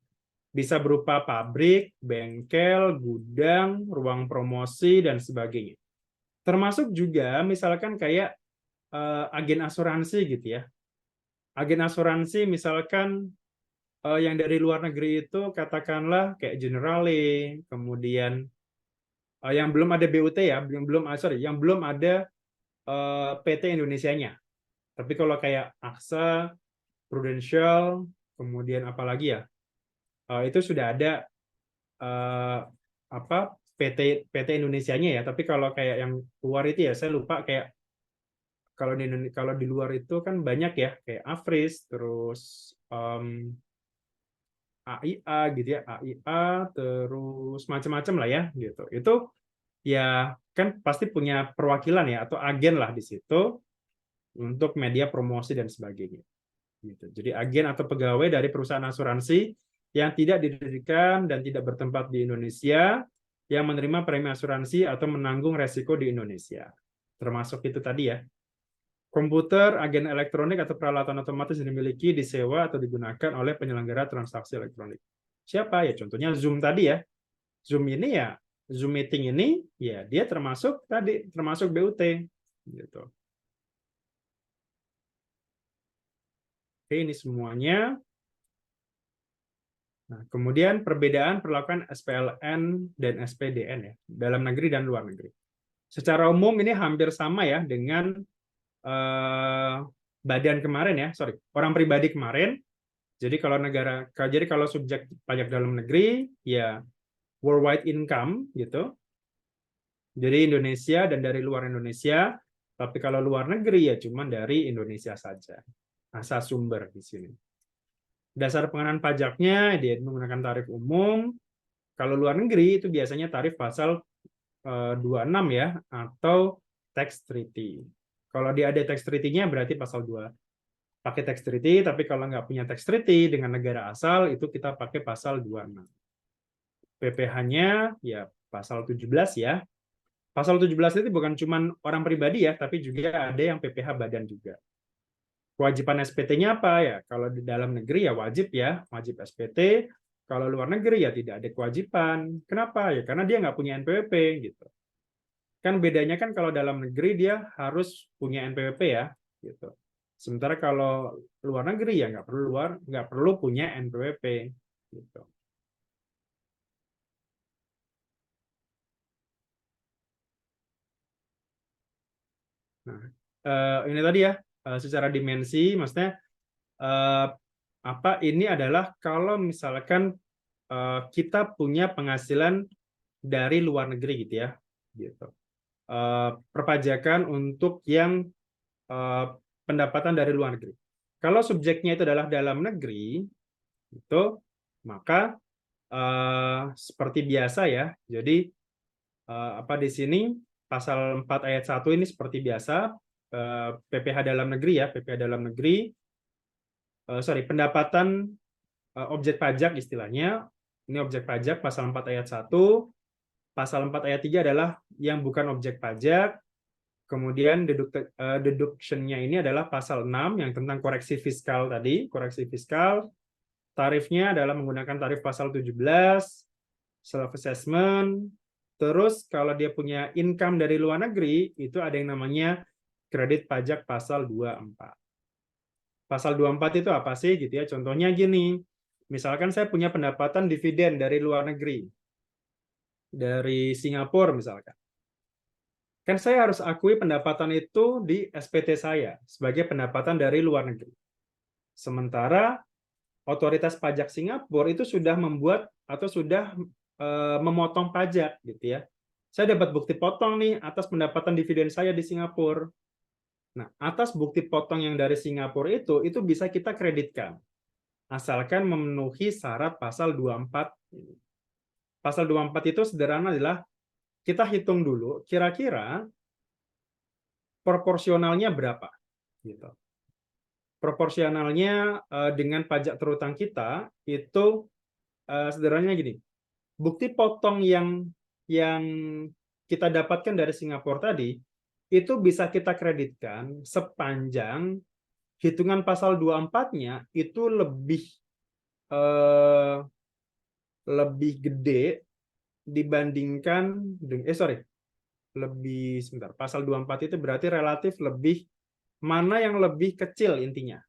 Bisa berupa pabrik, bengkel, gudang, ruang promosi dan sebagainya. Termasuk juga misalkan kayak agen asuransi gitu ya. Agen asuransi misalkan yang dari luar negeri itu katakanlah kayak Generali, kemudian yang belum ada BUT ya, yang belum sorry, yang belum ada PT Indonesianya. Tapi kalau kayak AXA, Prudential, kemudian apalagi ya, itu sudah ada eh, apa PT Indonesianya ya. Tapi kalau kayak yang luar itu ya saya lupa kayak kalau di luar itu kan banyak ya kayak Afris, terus AIA gitu ya, AIA terus macam-macam lah ya gitu. Itu ya kan pasti punya perwakilan ya atau agen lah di situ untuk media promosi dan sebagainya. Gitu. Jadi agen atau pegawai dari perusahaan asuransi yang tidak didirikan dan tidak bertempat di Indonesia yang menerima premi asuransi atau menanggung resiko di Indonesia. Termasuk itu tadi ya. Komputer, agen elektronik atau peralatan otomatis yang dimiliki, disewa atau digunakan oleh penyelenggara transaksi elektronik. Siapa ya? Contohnya Zoom tadi ya. Zoom ini ya, Zoom meeting ini ya dia termasuk tadi termasuk BUT gitu. Oke, ini semuanya. Nah, kemudian perbedaan perlakuan SPLN dan SPDN ya, dalam negeri dan luar negeri. Secara umum ini hampir sama ya dengan eh, badan kemarin ya, sorry, orang pribadi kemarin. Jadi kalau subjek pajak dalam negeri ya worldwide income gitu. Jadi Indonesia dan dari luar Indonesia, tapi kalau luar negeri ya cuma dari Indonesia saja. Asal sumber di sini. Dasar pengenaan pajaknya dia menggunakan tarif umum. Kalau luar negeri itu biasanya tarif pasal 26 ya atau tax treaty. Kalau dia ada tax treaty-nya berarti pasal 2. Pakai tax treaty, tapi kalau nggak punya tax treaty dengan negara asal itu kita pakai pasal 26. PPh-nya ya pasal 17 ya. Pasal 17 itu bukan cuma orang pribadi ya, tapi juga ada yang PPh badan juga. Kewajiban SPT-nya apa ya? Kalau di dalam negeri ya, wajib SPT. Kalau luar negeri ya tidak ada kewajiban. Kenapa? Ya karena dia nggak punya NPWP gitu. Kan bedanya kan kalau dalam negeri dia harus punya NPWP ya, gitu. Sementara kalau luar negeri ya nggak perlu punya NPWP gitu. Nah, ini tadi ya, secara dimensi, maksudnya ini adalah kalau misalkan kita punya penghasilan dari luar negeri gitu ya, gitu. Perpajakan untuk yang pendapatan dari luar negeri. Kalau subjeknya itu adalah dalam negeri, itu maka seperti biasa ya. Jadi di sini pasal 4 ayat 1 ini seperti biasa, PPh dalam negeri ya, PPh dalam negeri, pendapatan objek pajak istilahnya. Ini objek pajak pasal 4 ayat 1. Pasal 4 ayat 3 adalah yang bukan objek pajak. Kemudian deduction-nya ini adalah pasal 6 yang tentang koreksi fiskal tadi, koreksi fiskal. Tarifnya adalah menggunakan tarif pasal 17, self assessment. Terus kalau dia punya income dari luar negeri, itu ada yang namanya kredit pajak pasal 24. Pasal 24 itu apa sih gitu ya? Contohnya gini. Misalkan saya punya pendapatan dividen dari luar negeri. Dari Singapura misalkan. Kan saya harus akui pendapatan itu di SPT saya sebagai pendapatan dari luar negeri. Sementara otoritas pajak Singapura itu sudah membuat atau sudah memotong pajak gitu ya. Saya dapat bukti potong nih atas pendapatan dividen saya di Singapura. Nah, atas bukti potong yang dari Singapura itu bisa kita kreditkan asalkan memenuhi syarat pasal 24. Pasal 24 itu sederhana adalah kita hitung dulu kira-kira proporsionalnya berapa gitu. Proporsionalnya dengan pajak terutang kita itu sederhananya gini. Bukti potong yang kita dapatkan dari Singapura tadi itu bisa kita kreditkan sepanjang hitungan pasal 24-nya itu lebih gede dibandingkan pasal 24 itu berarti relatif mana yang lebih kecil intinya.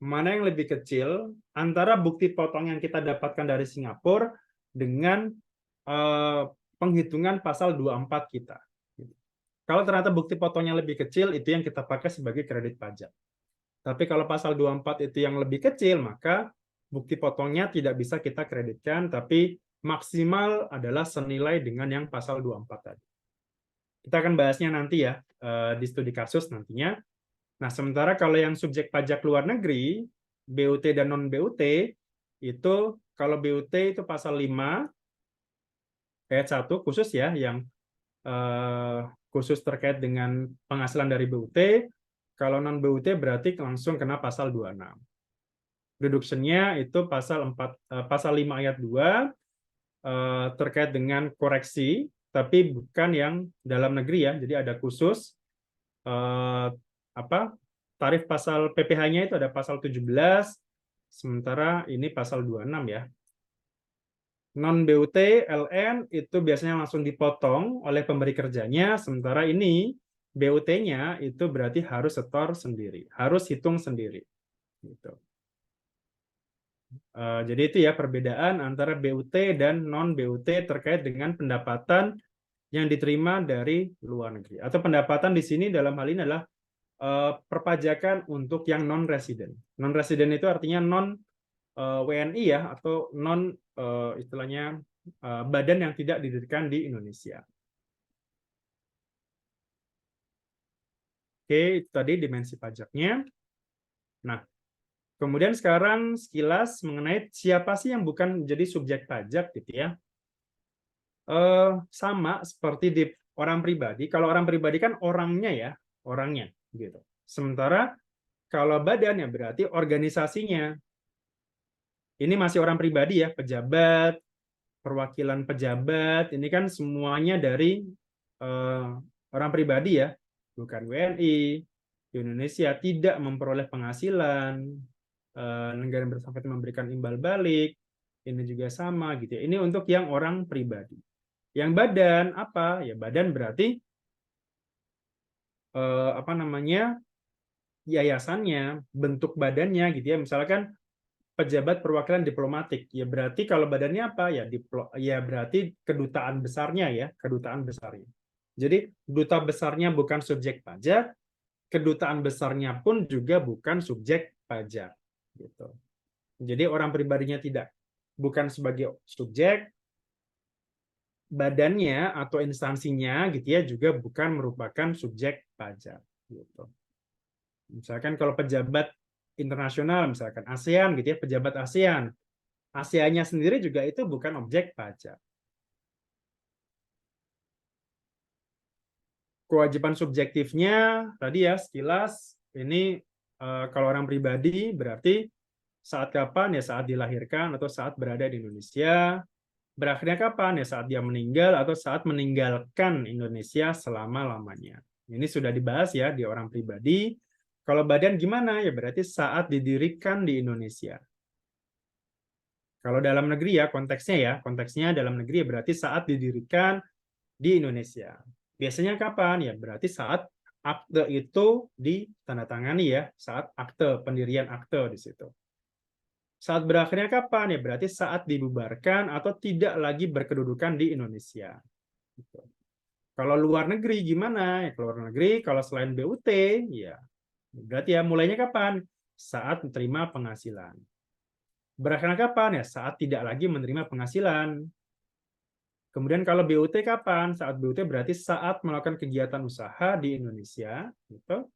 Mana yang lebih kecil antara bukti potong yang kita dapatkan dari Singapura dengan penghitungan pasal 24 kita. Kalau ternyata bukti potongnya lebih kecil, itu yang kita pakai sebagai kredit pajak. Tapi kalau pasal 24 itu yang lebih kecil, maka bukti potongnya tidak bisa kita kreditkan, tapi maksimal adalah senilai dengan yang pasal 24 tadi. Kita akan bahasnya nanti ya, di studi kasus nantinya. Nah, sementara kalau yang subjek pajak luar negeri, BUT dan non-BUT, itu kalau BUT itu pasal 5 ayat 1 khusus ya, yang khusus terkait dengan penghasilan dari BUT. Kalau non-BUT berarti langsung kena pasal 26. Deduction-nya itu pasal 5 ayat 2 terkait dengan koreksi, tapi bukan yang dalam negeri ya. Jadi ada khusus tarif pasal PPh-nya itu ada pasal 17, sementara ini pasal 26 ya. Non-BUT, LN itu biasanya langsung dipotong oleh pemberi kerjanya, sementara ini BUT-nya itu berarti harus setor sendiri, harus hitung sendiri. Gitu. Jadi itu ya perbedaan antara BUT dan non-BUT terkait dengan pendapatan yang diterima dari luar negeri. Atau pendapatan di sini dalam hal ini adalah perpajakan untuk yang non-resident. Non-resident itu artinya non-WNI ya, atau istilahnya badan yang tidak didirikan di Indonesia. Oke, itu tadi dimensi pajaknya. Nah, kemudian sekarang sekilas mengenai siapa sih yang bukan menjadi subjek pajak gitu ya. Sama seperti di orang pribadi. Kalau orang pribadi kan orangnya ya, orangnya gitu. Sementara kalau badan ya berarti organisasinya. Ini masih orang pribadi ya, pejabat, perwakilan pejabat, ini kan semuanya dari orang pribadi ya, bukan WNI. Di Indonesia tidak memperoleh penghasilan, negara bersangkutan memberikan imbal balik, ini juga sama gitu ya. Ini untuk yang orang pribadi. Yang badan apa? Ya badan berarti yayasannya, bentuk badannya gitu ya. Misalkan pejabat perwakilan diplomatik, ya berarti kalau badannya apa ya berarti kedutaan besarnya ya, kedutaan besarnya. Jadi duta besarnya bukan subjek pajak, kedutaan besarnya pun juga bukan subjek pajak. Gitu. Jadi orang pribadinya tidak, bukan sebagai subjek, badannya atau instansinya gitu ya juga bukan merupakan subjek pajak. Gitu. Misalkan kalau pejabat internasional, misalkan ASEAN gitu ya, pejabat ASEAN, ASEAN-nya sendiri juga itu bukan objek pajak. Kewajiban subjektifnya tadi ya sekilas ini kalau orang pribadi berarti saat kapan ya saat dilahirkan atau saat berada di Indonesia. Berakhirnya kapan ya saat dia meninggal atau saat meninggalkan Indonesia selama-lamanya. Ini sudah dibahas ya di orang pribadi. Kalau badan gimana ya berarti saat didirikan di Indonesia. Kalau dalam negeri ya konteksnya dalam negeri ya berarti saat didirikan di Indonesia. Biasanya kapan? Ya berarti saat akte itu ditandatangani ya, saat akte, pendirian akte di situ. Saat berakhirnya kapan? Ya berarti saat dibubarkan atau tidak lagi berkedudukan di Indonesia. Gitu. Kalau luar negeri gimana? Ya, kalau luar negeri, kalau selain BUT, ya berarti ya mulainya kapan? Saat menerima penghasilan. Berakhirnya kapan? Ya saat tidak lagi menerima penghasilan. Kemudian kalau BUT kapan? Saat BUT berarti saat melakukan kegiatan usaha di Indonesia. Gitu.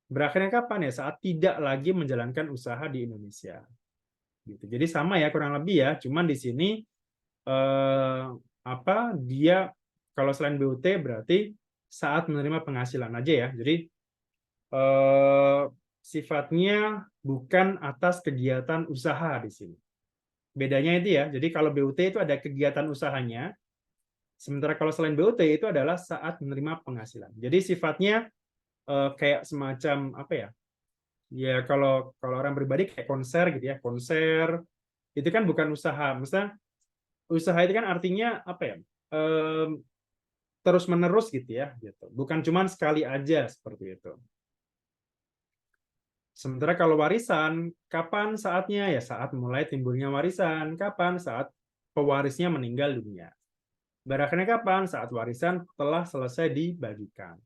Berakhirnya kapan ya? Saat tidak lagi menjalankan usaha di Indonesia. Gitu. Jadi sama ya kurang lebih ya. Cuman di sini dia kalau selain BUT berarti saat menerima penghasilan aja ya. Jadi sifatnya bukan atas kegiatan usaha di sini. Bedanya itu ya. Jadi kalau BUT itu ada kegiatan usahanya, sementara kalau selain BUT itu adalah saat menerima penghasilan. Jadi sifatnya kayak semacam apa ya? Ya kalau kalau orang pribadi kayak konser gitu ya, konser itu kan bukan usaha. Maksudnya usaha itu kan artinya apa ya? Terus menerus gitu ya, gitu. Bukan cuma sekali aja seperti itu. Sementara kalau warisan, kapan saatnya? Ya saat mulai timbulnya warisan. Kapan? Saat pewarisnya meninggal dunia. Berakhirnya kapan? Saat warisan telah selesai dibagikan.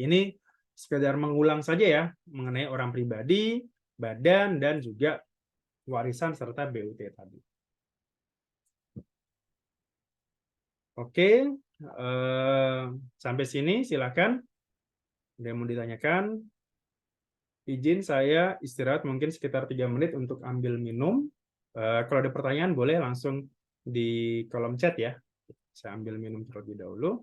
Ini sekedar mengulang saja ya mengenai orang pribadi, badan, dan juga warisan serta BUT tadi. Oke, sampai sini silakan. Ada yang mau ditanyakan? Izin saya istirahat mungkin sekitar 3 menit untuk ambil minum. Kalau ada pertanyaan boleh langsung di kolom chat ya. Saya ambil minum terlebih dahulu.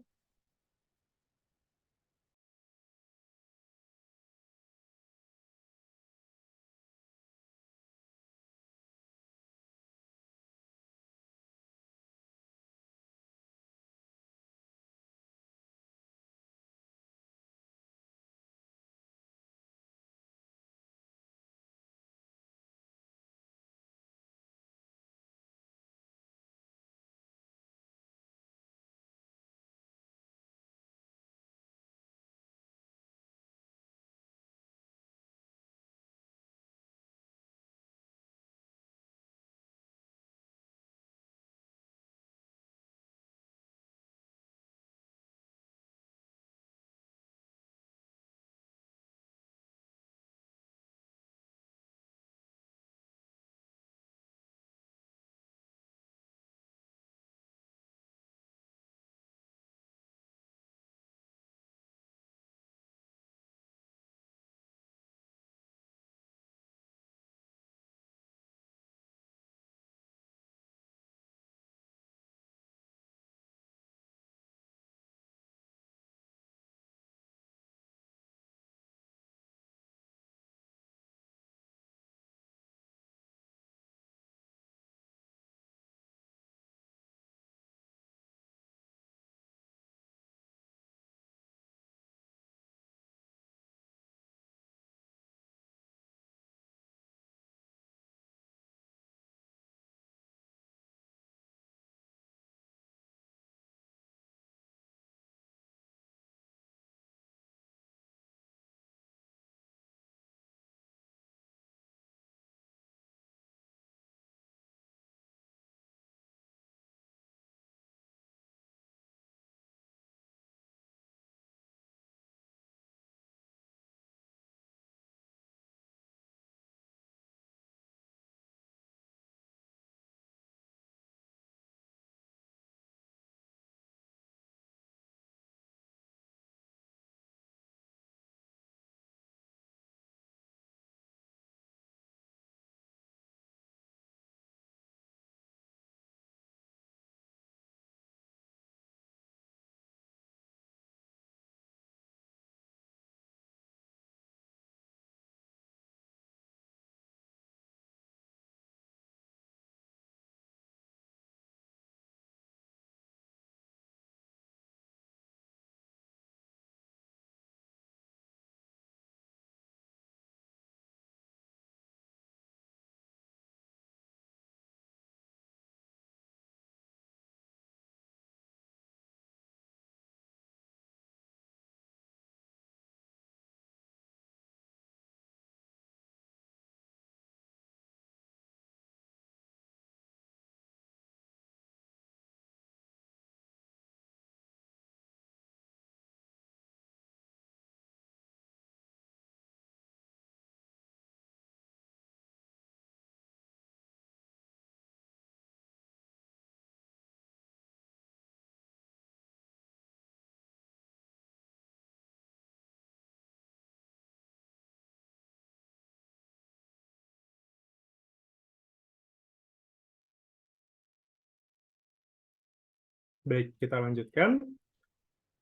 Baik, kita lanjutkan.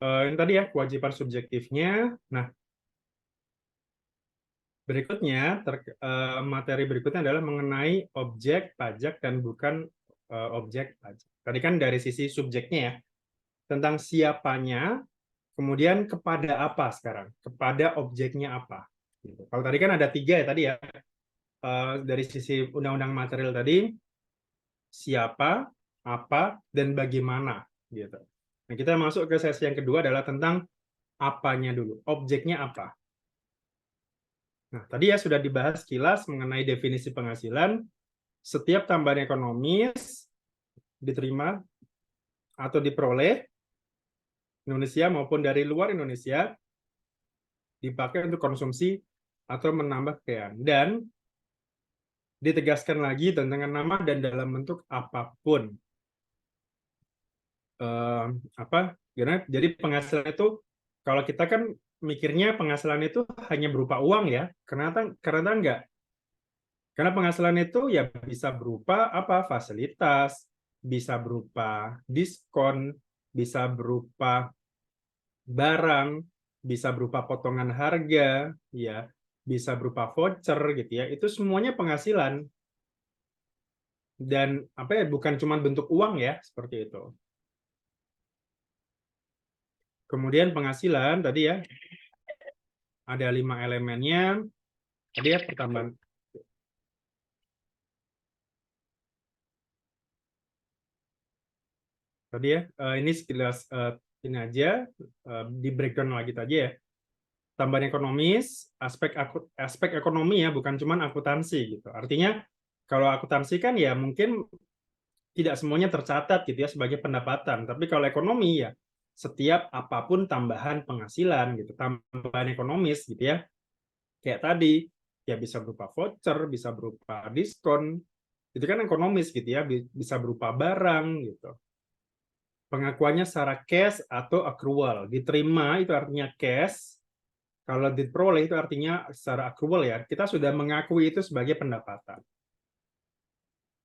Ini tadi ya kewajiban subjektifnya. Nah, berikutnya materi berikutnya adalah mengenai objek pajak dan bukan objek pajak. Tadi kan dari sisi subjeknya ya, tentang siapanya, kemudian kepada apa sekarang, kepada objeknya apa. Gitu. Kalau tadi kan ada 3 ya tadi ya, dari sisi undang-undang material tadi, siapa, apa, dan bagaimana. Gitu. Nah, kita masuk ke sesi yang kedua adalah tentang apanya dulu, objeknya apa. Nah, tadi ya sudah dibahas kilas mengenai definisi penghasilan. Setiap tambahan ekonomis diterima atau diperoleh Indonesia maupun dari luar Indonesia dipakai untuk konsumsi atau menambah kekayaan. Dan ditegaskan lagi dengan nama dan dalam bentuk apapun. Apa? Jadi penghasilan itu kalau kita kan mikirnya penghasilan itu hanya berupa uang ya, karena enggak. Karena penghasilan itu ya bisa berupa apa? Fasilitas, bisa berupa diskon, bisa berupa barang, bisa berupa potongan harga, ya, bisa berupa voucher gitu ya. Itu semuanya penghasilan. Dan apa ya, bukan cuma bentuk uang ya, seperti itu. Kemudian penghasilan tadi ya ada 5 elemennya. Tadi ya pertambahan. Tadi ya ini sekilas ini aja di breakdown lagi tadi ya. Tambahan ekonomis, aspek ekonomi ya, bukan cuma akuntansi gitu. Artinya kalau akuntansi kan ya mungkin tidak semuanya tercatat gitu ya sebagai pendapatan, tapi kalau ekonomi ya setiap apapun tambahan penghasilan gitu, tambahan ekonomis gitu ya. Kayak tadi ya bisa berupa voucher, bisa berupa diskon. Itu kan ekonomis gitu ya, bisa berupa barang gitu. Pengakuannya secara cash atau accrual. Diterima itu artinya cash, kalau diperoleh itu artinya secara accrual ya, kita sudah mengakui itu sebagai pendapatan.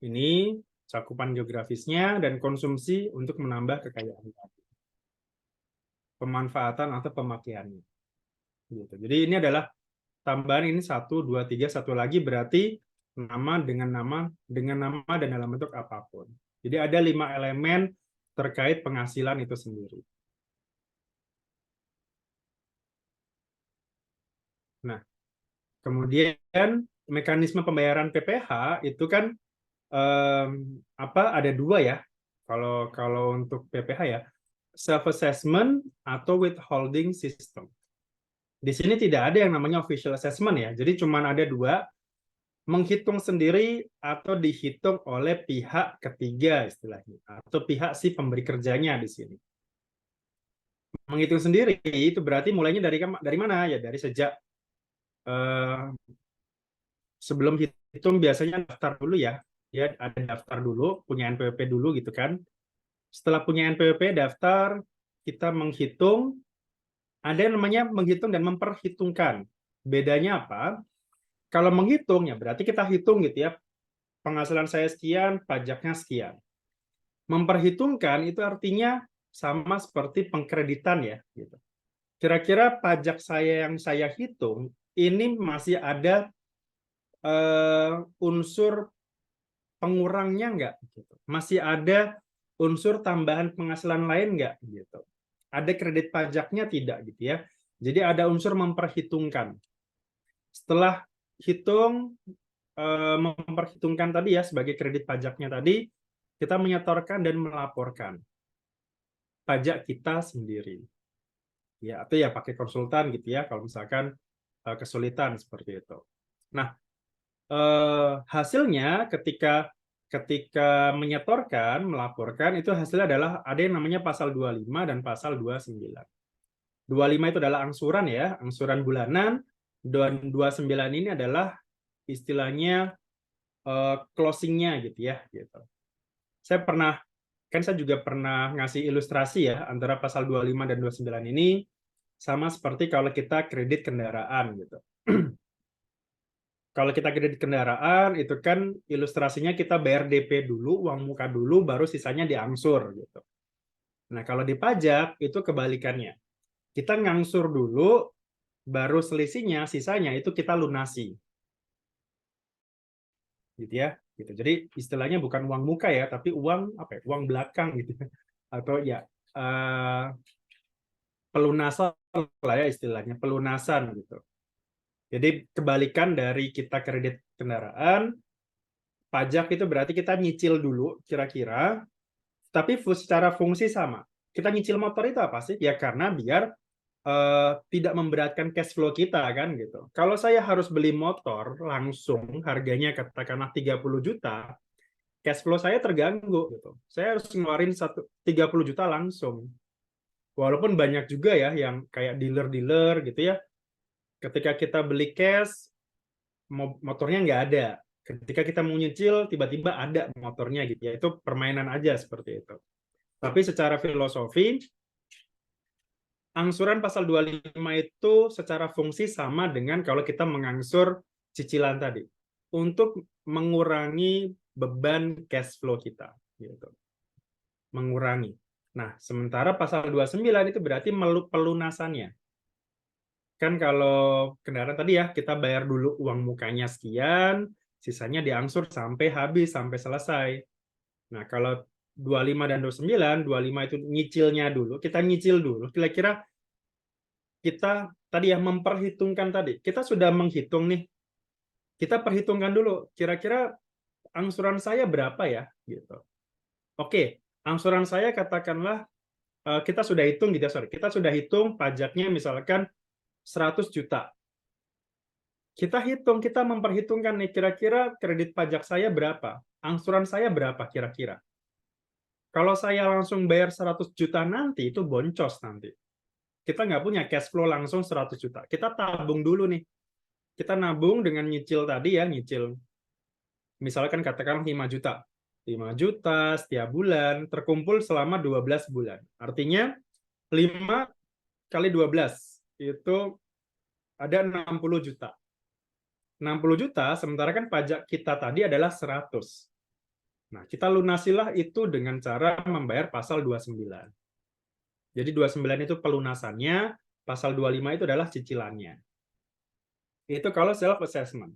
Ini cakupan geografisnya dan konsumsi untuk menambah kekayaan tadi. Pemanfaatan atau pemakaiannya. Gitu. Jadi ini adalah tambahan ini 1, 2, 3, satu lagi berarti nama dan dalam bentuk apapun. Jadi ada 5 elemen terkait penghasilan itu sendiri. Nah, kemudian mekanisme pembayaran PPh itu kan ada 2 ya. Kalau untuk PPh ya, self assessment atau withholding system. Di sini tidak ada yang namanya official assessment ya. Jadi cuma ada 2, menghitung sendiri atau dihitung oleh pihak ketiga istilahnya, atau pihak si pemberi kerjanya di sini. Menghitung sendiri itu berarti mulainya dari mana ya? Dari sejak sebelum hitung biasanya daftar dulu ya. Ya ada daftar dulu, punya NPWP dulu gitu kan. Setelah punya NPWP daftar, kita menghitung. Ada yang namanya menghitung dan memperhitungkan. Bedanya apa? Kalau menghitung ya berarti kita hitung gitu ya. Penghasilan saya sekian, pajaknya sekian. Memperhitungkan itu artinya sama seperti pengkreditan ya gitu. Kira-kira pajak saya yang saya hitung ini masih ada unsur pengurangnya nggak gitu. Masih ada unsur tambahan penghasilan lain nggak gitu. Ada kredit pajaknya tidak gitu ya. Jadi ada unsur memperhitungkan. Setelah memperhitungkan tadi ya sebagai kredit pajaknya tadi, kita menyetorkan dan melaporkan pajak kita sendiri. Ya, atau ya pakai konsultan gitu ya kalau misalkan kesulitan seperti itu. Nah, hasilnya ketika menyetorkan, melaporkan itu hasilnya adalah ada yang namanya pasal 25 dan pasal 29. 25 itu adalah angsuran ya, angsuran bulanan, dan 29 ini adalah istilahnya closing-nya gitu ya gitu. Saya juga pernah ngasih ilustrasi ya antara pasal 25 dan 29 ini sama seperti kalau kita kredit kendaraan gitu. Kalau kita kredit kendaraan itu kan ilustrasinya kita bayar DP dulu, uang muka dulu, baru sisanya diangsur gitu. Nah, kalau di pajak itu kebalikannya. Kita ngangsur dulu, baru selisihnya, sisanya itu kita lunasi. Gitu ya. Gitu. Jadi istilahnya bukan uang muka ya, tapi uang apa ya? Uang belakang gitu. Atau ya pelunasan lah ya istilahnya, pelunasan gitu. Jadi kebalikan dari kita kredit kendaraan, pajak itu berarti kita nyicil dulu kira-kira, tapi secara fungsi sama. Kita nyicil motor itu apa sih? Ya karena biar tidak memberatkan cash flow kita kan gitu. Kalau saya harus beli motor langsung harganya katakanlah 30 juta, cash flow saya terganggu gitu. Saya harus ngeluarin 30 juta langsung. Walaupun banyak juga ya yang kayak dealer-dealer gitu ya. Ketika kita beli cash, motornya nggak ada. Ketika kita mau nyicil, tiba-tiba ada motornya gitu ya. Itu permainan aja seperti itu. Tapi secara filosofi, angsuran pasal 25 itu secara fungsi sama dengan kalau kita mengangsur cicilan tadi. Untuk mengurangi beban cash flow kita. Gitu. Mengurangi. Nah, sementara pasal 29 itu berarti pelunasannya. Kan kalau kendaraan tadi ya, kita bayar dulu uang mukanya sekian, sisanya diangsur sampai habis, sampai selesai. Nah, kalau 25 dan 29, 25 itu nyicilnya dulu, kita nyicil dulu, kira-kira kita tadi ya memperhitungkan tadi, kita sudah menghitung nih, kita perhitungkan dulu, kira-kira angsuran saya berapa ya? Gitu. Oke, angsuran saya katakanlah, kita sudah hitung gitu ya, sorry, kita sudah hitung pajaknya misalkan 100 juta. Kita hitung, kita memperhitungkan nih kira-kira kredit pajak saya berapa, angsuran saya berapa kira-kira. Kalau saya langsung bayar 100 juta nanti, itu boncos nanti. Kita nggak punya cash flow langsung 100 juta. Kita tabung dulu nih. Kita nabung dengan nyicil tadi ya, nyicil. Misalkan katakan 5 juta. 5 juta setiap bulan, terkumpul selama 12 bulan. Artinya 5 kali 12, itu ada 60 juta. 60 juta, sementara kan pajak kita tadi adalah 100. Nah, kita lunasilah itu dengan cara membayar pasal 29. Jadi 29 itu pelunasannya, pasal 25 itu adalah cicilannya. Itu kalau self assessment.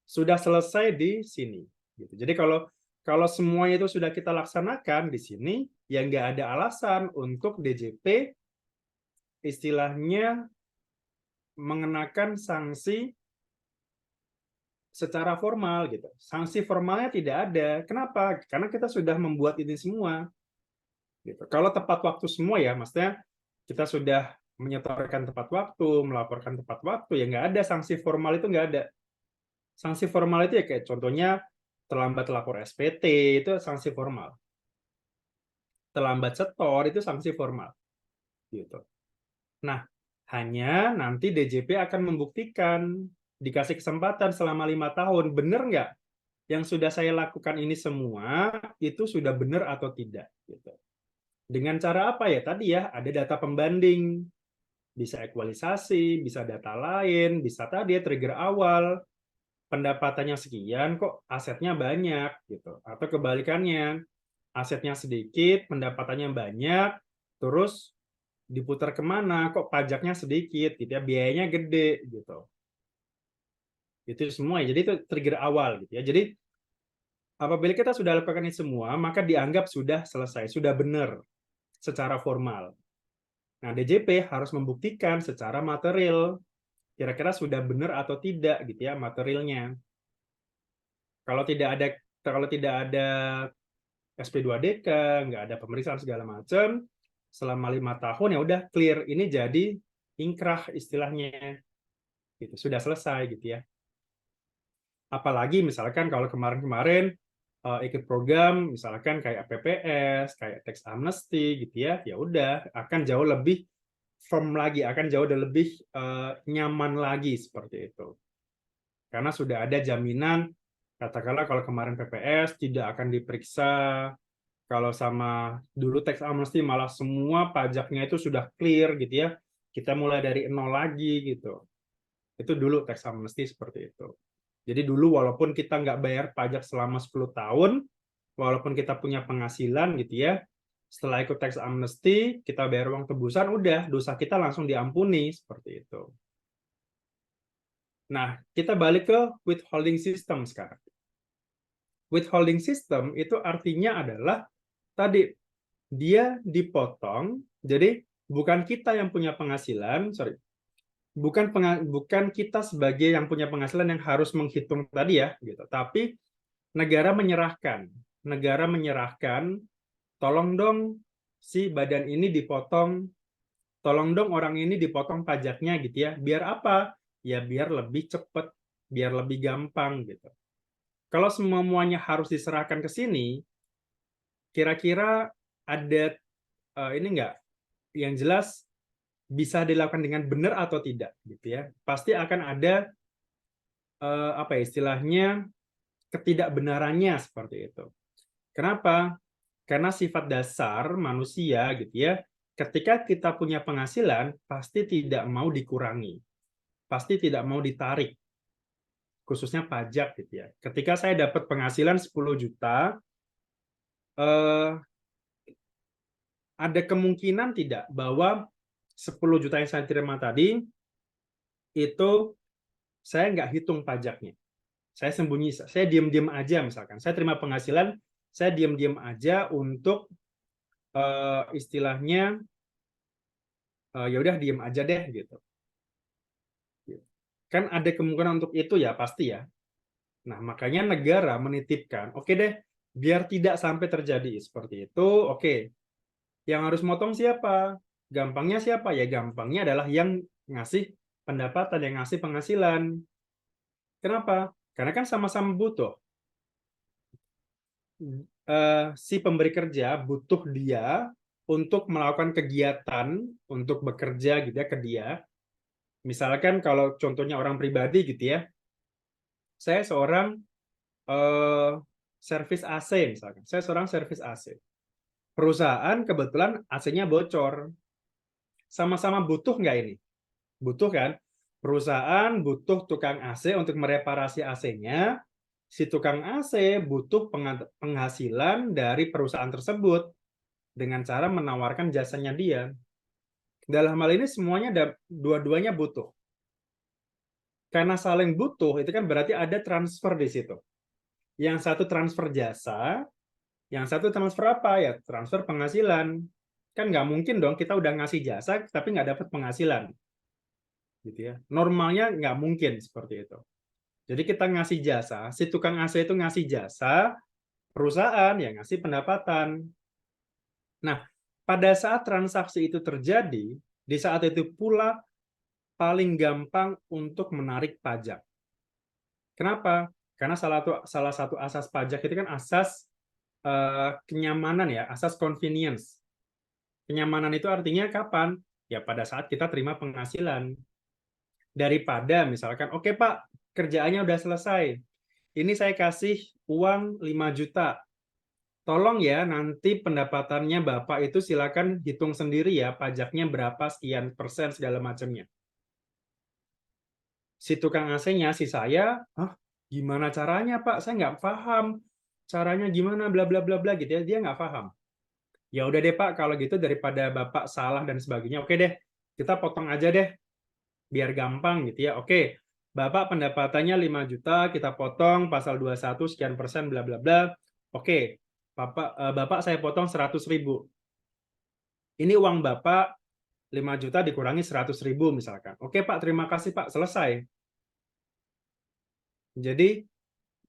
Sudah selesai di sini. Gitu. Jadi kalau semuanya itu sudah kita laksanakan di sini, ya nggak ada alasan untuk DJP istilahnya mengenakan sanksi secara formal gitu. Sanksi formalnya tidak ada. Kenapa? Karena kita sudah membuat ini semua. Gitu. Kalau tepat waktu semua ya, maksudnya kita sudah menyetorkan tepat waktu, melaporkan tepat waktu, ya nggak ada sanksi formal itu nggak ada. Sanksi formal itu ya kayak contohnya terlambat lapor SPT itu sanksi formal. Terlambat setor itu sanksi formal. Gitu. Nah, hanya nanti DJP akan membuktikan dikasih kesempatan selama 5 tahun, benar nggak? Yang sudah saya lakukan ini semua itu sudah benar atau tidak? Gitu. Dengan cara apa ya? Tadi ya ada data pembanding, bisa ekualisasi, bisa data lain, bisa tadi ya trigger awal, pendapatannya sekian kok asetnya banyak gitu. Atau kebalikannya, asetnya sedikit, pendapatannya banyak, terus diputar kemana kok pajaknya sedikit gitu ya, biayanya gede gitu. Itu semua ya. Jadi itu trigger awal gitu ya. Jadi apabila kita sudah lakukan ini semua, maka dianggap sudah selesai, sudah benar secara formal. Nah, DJP harus membuktikan secara material kira-kira sudah benar atau tidak gitu ya materialnya. Kalau tidak ada SP2DK, nggak ada pemeriksaan segala macam, selama 5 tahun ya udah clear, ini jadi ingkrah istilahnya, gitu sudah selesai gitu ya. Apalagi misalkan kalau kemarin-kemarin ikut program misalkan kayak PPS, kayak tax amnesty gitu ya, ya udah akan jauh lebih firm lagi, akan jauh lebih nyaman lagi seperti itu. Karena sudah ada jaminan, katakanlah kalau kemarin PPS tidak akan diperiksa, kalau sama dulu tax amnesty malah semua pajaknya itu sudah clear gitu ya, kita mulai dari nol lagi gitu. Itu dulu tax amnesty seperti itu. Jadi dulu walaupun kita nggak bayar pajak selama 10 tahun, walaupun kita punya penghasilan gitu ya, Setelah ikut tax amnesty, kita bayar uang tebusan, udah dosa kita langsung diampuni seperti itu. Nah, kita balik ke withholding system sekarang. Withholding system itu artinya adalah tadi dia dipotong, jadi bukan kita yang punya penghasilan, bukan kita sebagai yang punya penghasilan yang harus menghitung tadi ya, gitu. Tapi negara menyerahkan, tolong dong si badan ini dipotong, tolong dong orang ini dipotong pajaknya gitu ya. Biar apa? Ya biar lebih cepat, biar lebih gampang gitu. Kalau semuanya harus diserahkan ke sini, kira-kira ada ini enggak? Yang jelas bisa dilakukan dengan benar atau tidak gitu ya. Pasti akan ada apa ya istilahnya ketidakbenarannya seperti itu. Kenapa? Karena sifat dasar manusia gitu ya, ketika kita punya penghasilan pasti tidak mau dikurangi, pasti tidak mau ditarik, khususnya pajak gitu ya. Ketika saya dapat penghasilan 10 juta, ada kemungkinan tidak bahwa 10 juta yang saya terima tadi itu saya nggak hitung pajaknya. Saya sembunyi, saya diam-diam aja misalkan. Saya terima penghasilan, saya diam-diam aja untuk istilahnya ya udah diam aja deh gitu. Kan ada kemungkinan untuk itu ya pasti ya. Nah, makanya negara menitipkan, oke deh, biar tidak sampai terjadi seperti itu, oke. Yang harus motong siapa? Gampangnya siapa? Ya gampangnya adalah yang ngasih pendapatan, yang ngasih penghasilan. Kenapa? Karena kan sama-sama butuh. Si pemberi kerja butuh dia untuk melakukan kegiatan, untuk bekerja gitu ya ke dia. Misalkan kalau contohnya orang pribadi gitu ya, saya seorang servis AC misalkan. Saya seorang servis AC. Perusahaan kebetulan AC-nya bocor. Sama-sama butuh nggak ini? Butuh kan? Perusahaan butuh tukang AC untuk mereparasi AC-nya. Si tukang AC butuh penghasilan dari perusahaan tersebut dengan cara menawarkan jasanya dia. Dalam hal ini semuanya dua-duanya butuh. Karena saling butuh, itu kan berarti ada transfer di situ. Yang satu transfer jasa, yang satu transfer apa? Ya transfer penghasilan. Kan nggak mungkin dong kita udah ngasih jasa tapi nggak dapat penghasilan. Gitu ya. Normalnya nggak mungkin seperti itu. Jadi kita ngasih jasa, si tukang AC itu ngasih jasa, perusahaan yang ngasih pendapatan. Nah, pada saat transaksi itu terjadi, di saat itu pula paling gampang untuk menarik pajak. Kenapa? Karena salah satu asas pajak itu kan asas kenyamanan ya, asas convenience. Kenyamanan itu artinya kapan? Ya pada saat kita terima penghasilan. Daripada misalkan, oke Pak, kerjaannya udah selesai. Ini saya kasih uang 5 juta. Tolong ya, nanti pendapatannya Bapak itu silakan hitung sendiri ya, pajaknya berapa, sekian persen, segala macamnya. Si tukang AC-nya, si saya, gimana caranya Pak? Saya nggak paham. Caranya gimana, bla bla bla bla gitu ya. Dia nggak paham. Ya udah deh Pak, kalau gitu daripada Bapak salah dan sebagainya, oke deh, kita potong aja deh, biar gampang gitu ya. Oke, Bapak pendapatannya 5 juta, kita potong pasal 21 sekian persen, bla bla bla. Oke, Bapak saya potong 100.000. Ini uang Bapak 5 juta dikurangi 100.000 misalkan. Oke Pak, terima kasih Pak, selesai. Jadi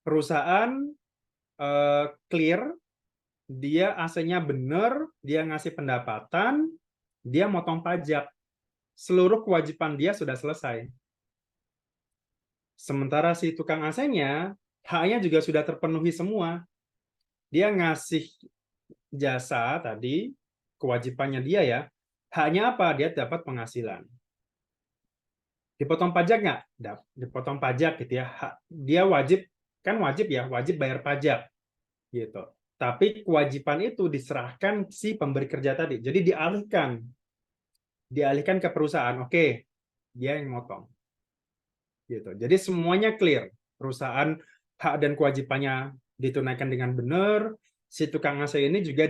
perusahaan clear, dia AC-nya benar, dia ngasih pendapatan, dia motong pajak. Seluruh kewajiban dia sudah selesai. Sementara si tukang AC-nya, haknya juga sudah terpenuhi semua. Dia ngasih jasa tadi, kewajibannya dia ya, haknya apa? Dia dapat penghasilan. Dipotong pajak nggak? Dipotong pajak gitu ya. Dia wajib, kan wajib ya, wajib bayar pajak. Gitu. Tapi kewajiban itu diserahkan si pemberi kerja tadi. Jadi dialihkan ke perusahaan. Oke, dia yang motong. Gitu. Jadi semuanya clear. Perusahaan hak dan kewajibannya ditunaikan dengan benar. Si tukang AC ini juga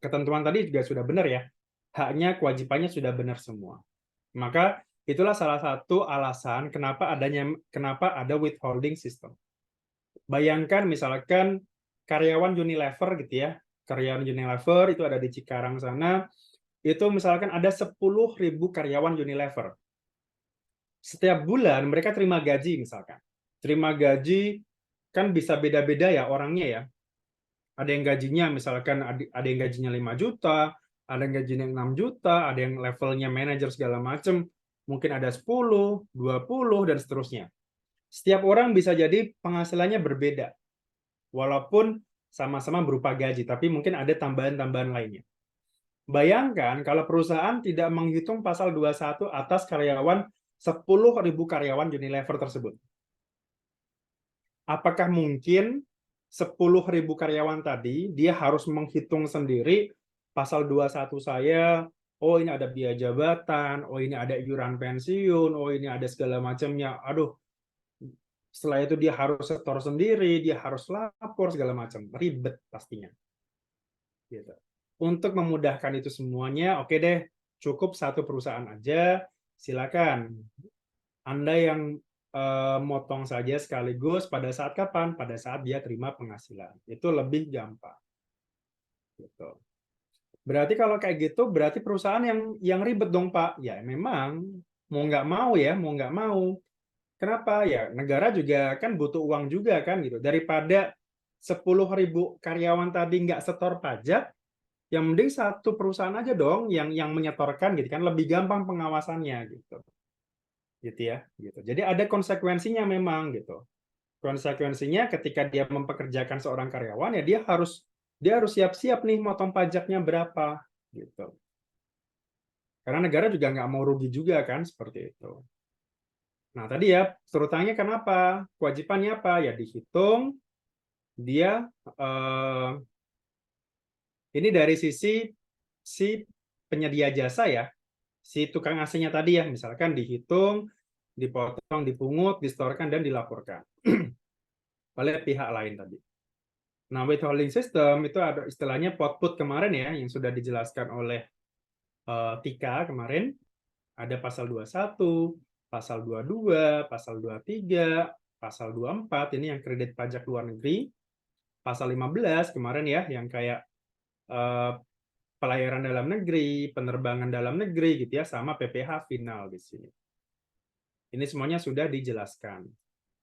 ketentuan tadi juga sudah benar ya. Haknya, kewajibannya sudah benar semua. Maka itulah salah satu alasan kenapa ada withholding system. Bayangkan misalkan karyawan Unilever gitu ya. Karyawan Unilever itu ada di Cikarang sana. Itu misalkan ada 10.000 karyawan Unilever. Setiap bulan mereka terima gaji misalkan. Terima gaji kan bisa beda-beda ya orangnya ya. Ada yang gajinya misalkan ada yang gajinya 5 juta, ada yang gajinya 6 juta, ada yang levelnya manajer segala macam, mungkin ada 10, 20 dan seterusnya. Setiap orang bisa jadi penghasilannya berbeda. Walaupun sama-sama berupa gaji, tapi mungkin ada tambahan-tambahan lainnya. Bayangkan kalau perusahaan tidak menghitung pasal 21 atas karyawan 10.000 karyawan Unilever tersebut. Apakah mungkin 10.000 karyawan tadi dia harus menghitung sendiri pasal 21 saya, oh ini ada biaya jabatan, oh ini ada iuran pensiun, oh ini ada segala macamnya. Aduh, setelah itu dia harus setor sendiri, dia harus lapor segala macam, ribet pastinya. Gitu. Untuk memudahkan itu semuanya, oke deh, cukup satu perusahaan aja, silakan. Anda yang motong saja sekaligus pada saat kapan? Pada saat dia terima penghasilan. Itu lebih gampang. Gitu. Berarti kalau kayak gitu, berarti perusahaan yang ribet dong, Pak. Ya memang, mau nggak mau ya, mau nggak mau. Kenapa? Ya negara juga kan butuh uang juga kan gitu. Daripada 10.000 karyawan tadi nggak setor pajak, yang mending satu perusahaan aja dong yang menyetorkan gitu kan, lebih gampang pengawasannya gitu. Gitu ya, gitu. Jadi ada konsekuensinya memang gitu. Konsekuensinya ketika dia mempekerjakan seorang karyawan ya dia harus siap-siap nih motong pajaknya berapa gitu. Karena negara juga nggak mau rugi juga kan seperti itu. Nah, tadi ya, terutama kenapa? Kewajibannya apa? Ya dihitung dia ini dari sisi si penyedia jasa ya, si tukang AC-nya tadi ya, misalkan dihitung, dipotong, dipungut, distorkan dan dilaporkan oleh pihak lain tadi. Nah, withholding system itu ada istilahnya pot-put kemarin ya, yang sudah dijelaskan oleh Tika kemarin. Ada pasal 21, pasal 22, pasal 23, pasal 24, ini yang kredit pajak luar negeri. Pasal 15 kemarin ya, yang kayak pelayaran dalam negeri, penerbangan dalam negeri gitu ya, sama PPh final di sini. Ini semuanya sudah dijelaskan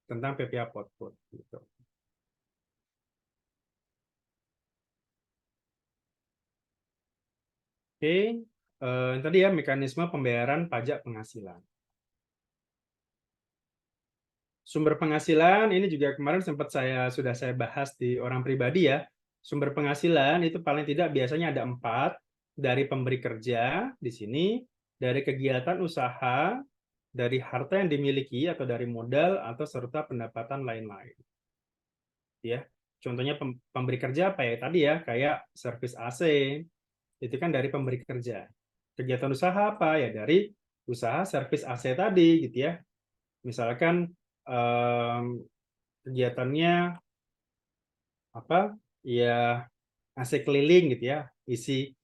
tentang PPh pot-put gitu. Oke, tadi ya mekanisme pembayaran pajak penghasilan. Sumber penghasilan ini juga kemarin sudah saya bahas di orang pribadi ya. Sumber penghasilan itu paling tidak biasanya ada 4, dari pemberi kerja di sini, dari kegiatan usaha, dari harta yang dimiliki atau dari modal atau serta pendapatan lain-lain. Ya, contohnya pemberi kerja apa ya tadi ya, kayak servis AC itu kan dari pemberi kerja. Kegiatan usaha apa ya, dari usaha servis AC tadi gitu ya. Misalkan kegiatannya apa ya, AC keliling gitu ya, isi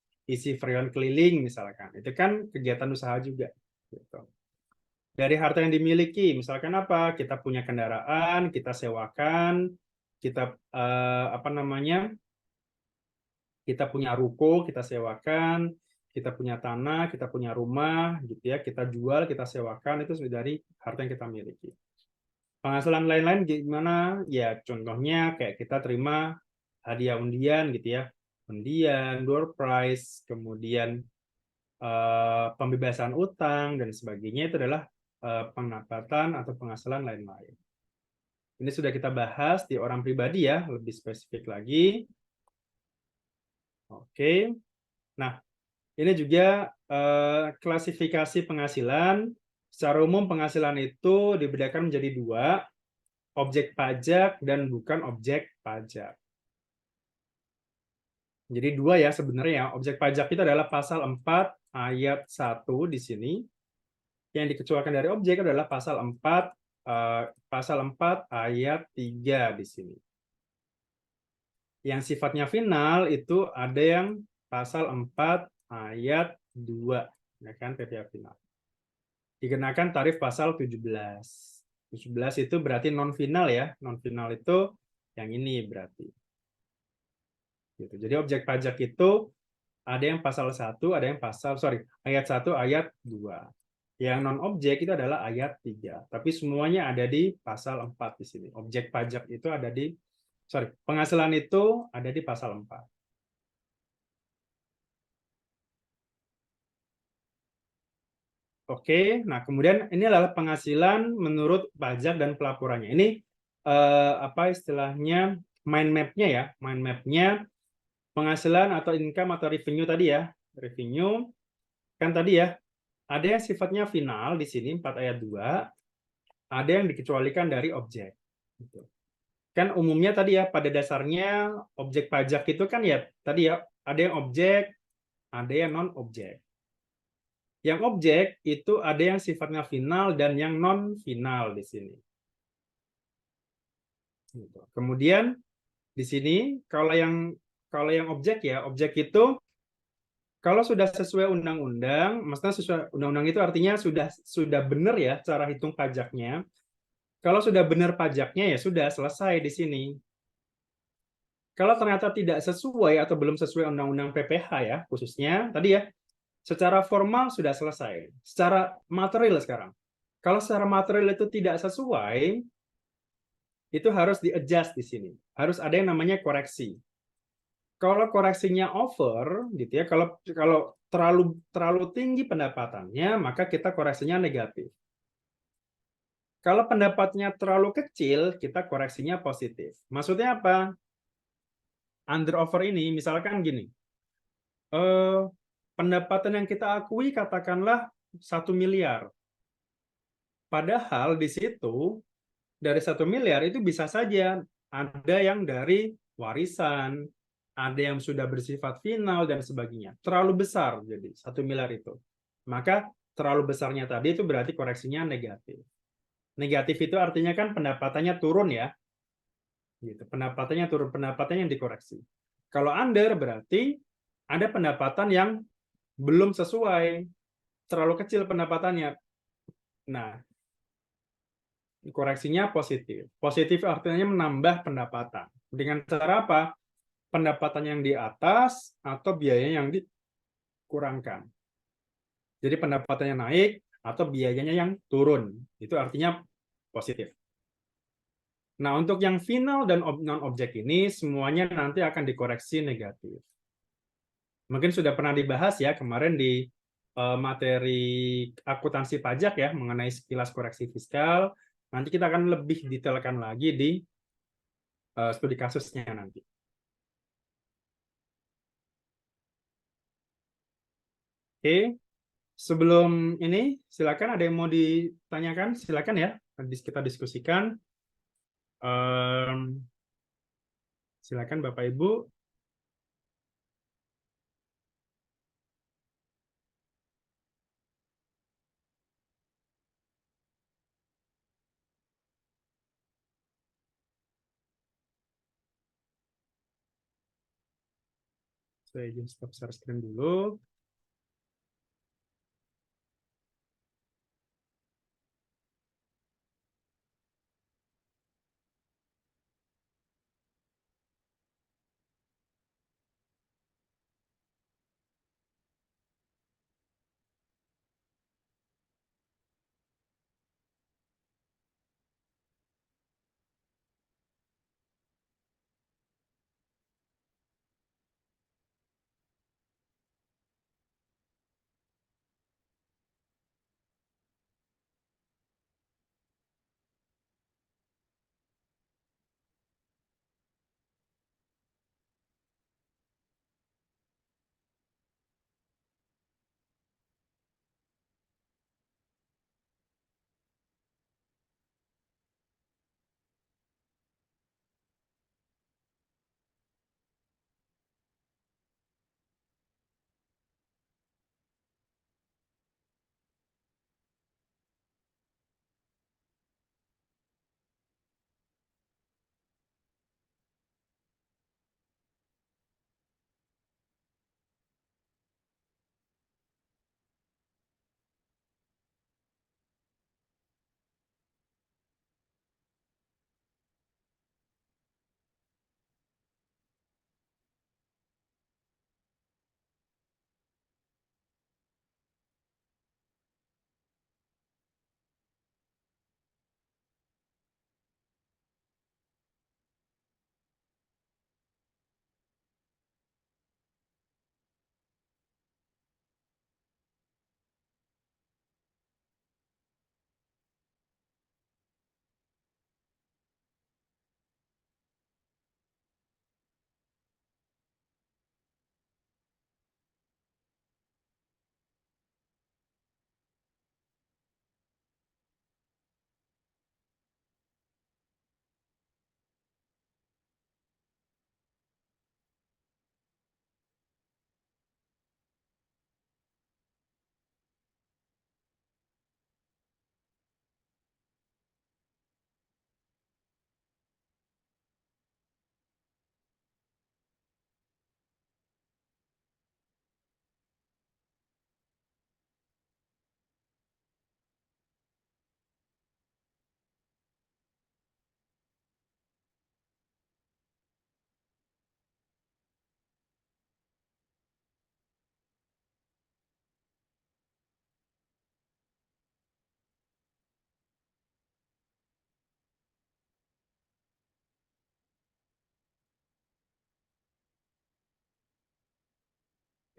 freon keliling misalkan, itu kan kegiatan usaha juga gitu. Dari harta yang dimiliki misalkan apa, kita punya kendaraan, kita sewakan, kita apa namanya, kita punya ruko, kita sewakan, kita punya tanah, kita punya rumah gitu ya, kita jual, kita sewakan, itu dari harta yang kita miliki. Penghasilan lain-lain gimana? Ya contohnya kayak kita terima hadiah undian gitu ya. Undian, door prize, kemudian pembebasan utang dan sebagainya, itu adalah pendapatan atau penghasilan lain-lain. Ini sudah kita bahas di orang pribadi ya, lebih spesifik lagi. Oke. Nah, ini juga klasifikasi penghasilan. Secara umum penghasilan itu dibedakan menjadi 2, objek pajak dan bukan objek pajak. Jadi 2 ya sebenarnya. Objek pajak itu adalah pasal 4 ayat 1 di sini. Yang dikecualikan dari objek adalah pasal 4 ayat 3 di sini. Yang sifatnya final itu ada yang pasal 4 ayat 2, ya kan, PPh final. Dikenakan tarif pasal 17. 17 itu berarti non final ya. Non final itu yang ini berarti. Gitu. Jadi objek pajak itu ada yang pasal 1, ada yang pasal ayat 1, ayat 2. Yang non objek itu adalah ayat 3. Tapi semuanya ada di pasal 4 di sini. Objek pajak itu ada di penghasilan itu ada di pasal 4. Oke, nah kemudian ini adalah penghasilan menurut pajak dan pelaporannya. Ini apa istilahnya mind map-nya ya, mind map-nya penghasilan atau income atau revenue tadi ya. Revenue kan tadi ya, ada yang sifatnya final di sini 4 ayat 2, ada yang dikecualikan dari objek. Gitu. Kan umumnya tadi ya, pada dasarnya objek pajak itu kan ya tadi ya, ada yang objek, ada yang non objek. Yang objek itu ada yang sifatnya final dan yang non final di sini. Gitu. Kemudian di sini kalau yang objek ya, objek itu kalau sudah sesuai undang-undang, maksudnya sesuai undang-undang itu artinya sudah benar ya cara hitung pajaknya. Kalau sudah benar pajaknya ya sudah selesai di sini. Kalau ternyata tidak sesuai atau belum sesuai undang-undang PPh ya, khususnya tadi ya, secara formal sudah selesai. Secara material sekarang. Kalau secara material itu tidak sesuai, itu harus di-adjust di sini. Harus ada yang namanya koreksi. Kalau koreksinya over, gitu ya, kalau kalau terlalu terlalu tinggi pendapatannya, maka kita koreksinya negatif. Kalau pendapatnya terlalu kecil, kita koreksinya positif. Maksudnya apa? Under over ini, misalkan gini, eh, pendapatan yang kita akui katakanlah 1 miliar. Padahal di situ dari 1 miliar itu bisa saja ada yang dari warisan, ada yang sudah bersifat final dan sebagainya. Terlalu besar jadi 1 miliar itu. Maka terlalu besarnya tadi itu berarti koreksinya negatif. Negatif itu artinya kan pendapatannya turun ya. Gitu. Pendapatannya turun, pendapatannya yang dikoreksi. Kalau under berarti ada pendapatan yang belum sesuai, terlalu kecil pendapatannya. Nah, koreksinya positif. Positif artinya menambah pendapatan. Dengan cara apa? Pendapatan yang di atas atau biaya yang dikurangkan. Jadi pendapatannya naik atau biayanya yang turun. Itu artinya positif. Nah, untuk yang final dan non-objek ini semuanya nanti akan dikoreksi negatif. Mungkin sudah pernah dibahas ya kemarin di materi akuntansi pajak ya mengenai sekilas koreksi fiskal. Nanti kita akan lebih detailkan lagi di studi kasusnya nanti. Oke, sebelum ini silakan ada yang mau ditanyakan, silakan ya. Nanti kita diskusikan. Silakan Bapak Ibu. Saya izin stop share screen dulu.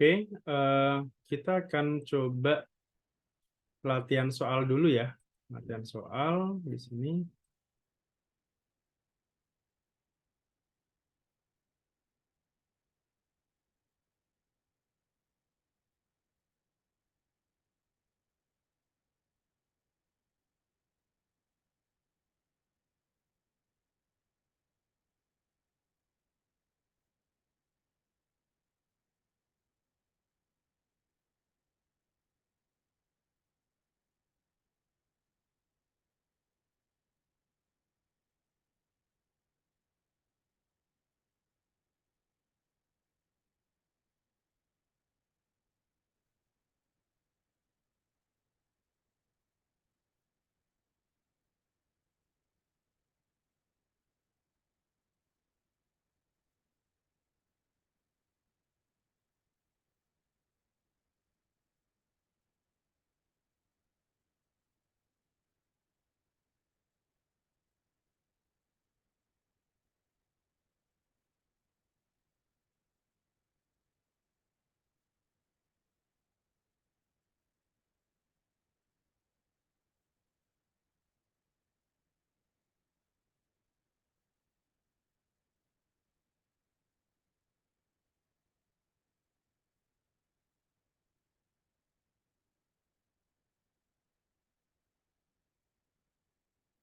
Oke, kita akan coba latihan soal dulu ya. Latihan soal di sini.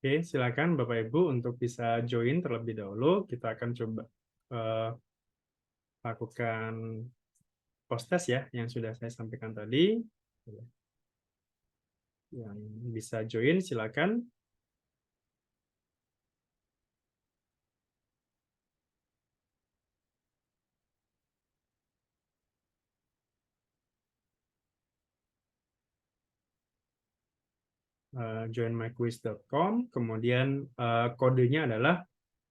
Oke, silakan Bapak Ibu untuk bisa join terlebih dahulu. Kita akan coba eh, lakukan post test ya, yang sudah saya sampaikan tadi. Yang bisa join, silakan. Joinmyquiz.com, kemudian kodenya adalah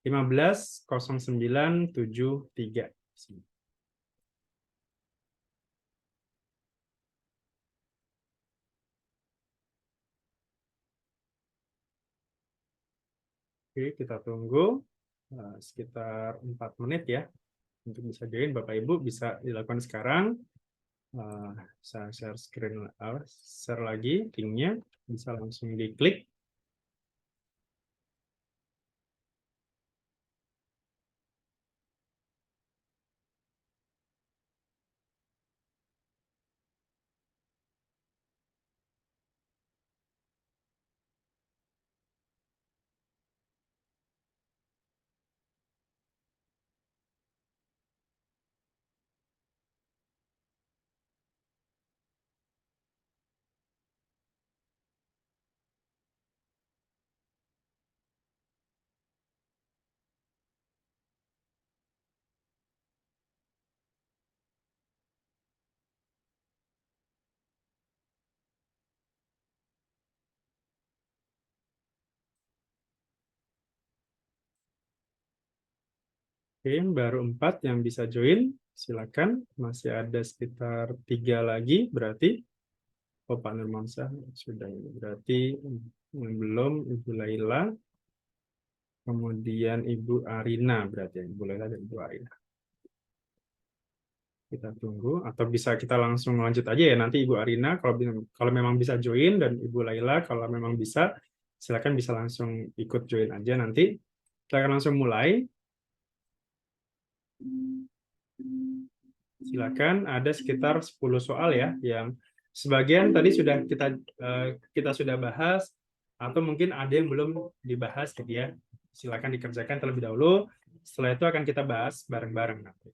150973. Oke, kita tunggu sekitar 4 menit ya untuk bisa join. Bapak Ibu bisa dilakukan sekarang. Saya share screen, share lagi linknya, bisa langsung diklik. Oke, baru 4 yang bisa join. Silakan, masih ada sekitar 3 lagi berarti. Oh, Pak Nurmansyah sudah ini. Berarti yang belum Ibu Laila, kemudian Ibu Arina berarti ya. Ibu Laila dan Ibu Arina. Kita tunggu, atau bisa kita langsung lanjut aja ya nanti Ibu Arina kalau memang bisa join, dan Ibu Laila kalau memang bisa silakan bisa langsung ikut join aja nanti. Kita akan langsung mulai. Silakan, ada sekitar 10 soal ya, yang sebagian tadi sudah kita sudah bahas, atau mungkin ada yang belum dibahas gitu ya. Silakan dikerjakan terlebih dahulu. Setelah itu akan kita bahas bareng-bareng nanti.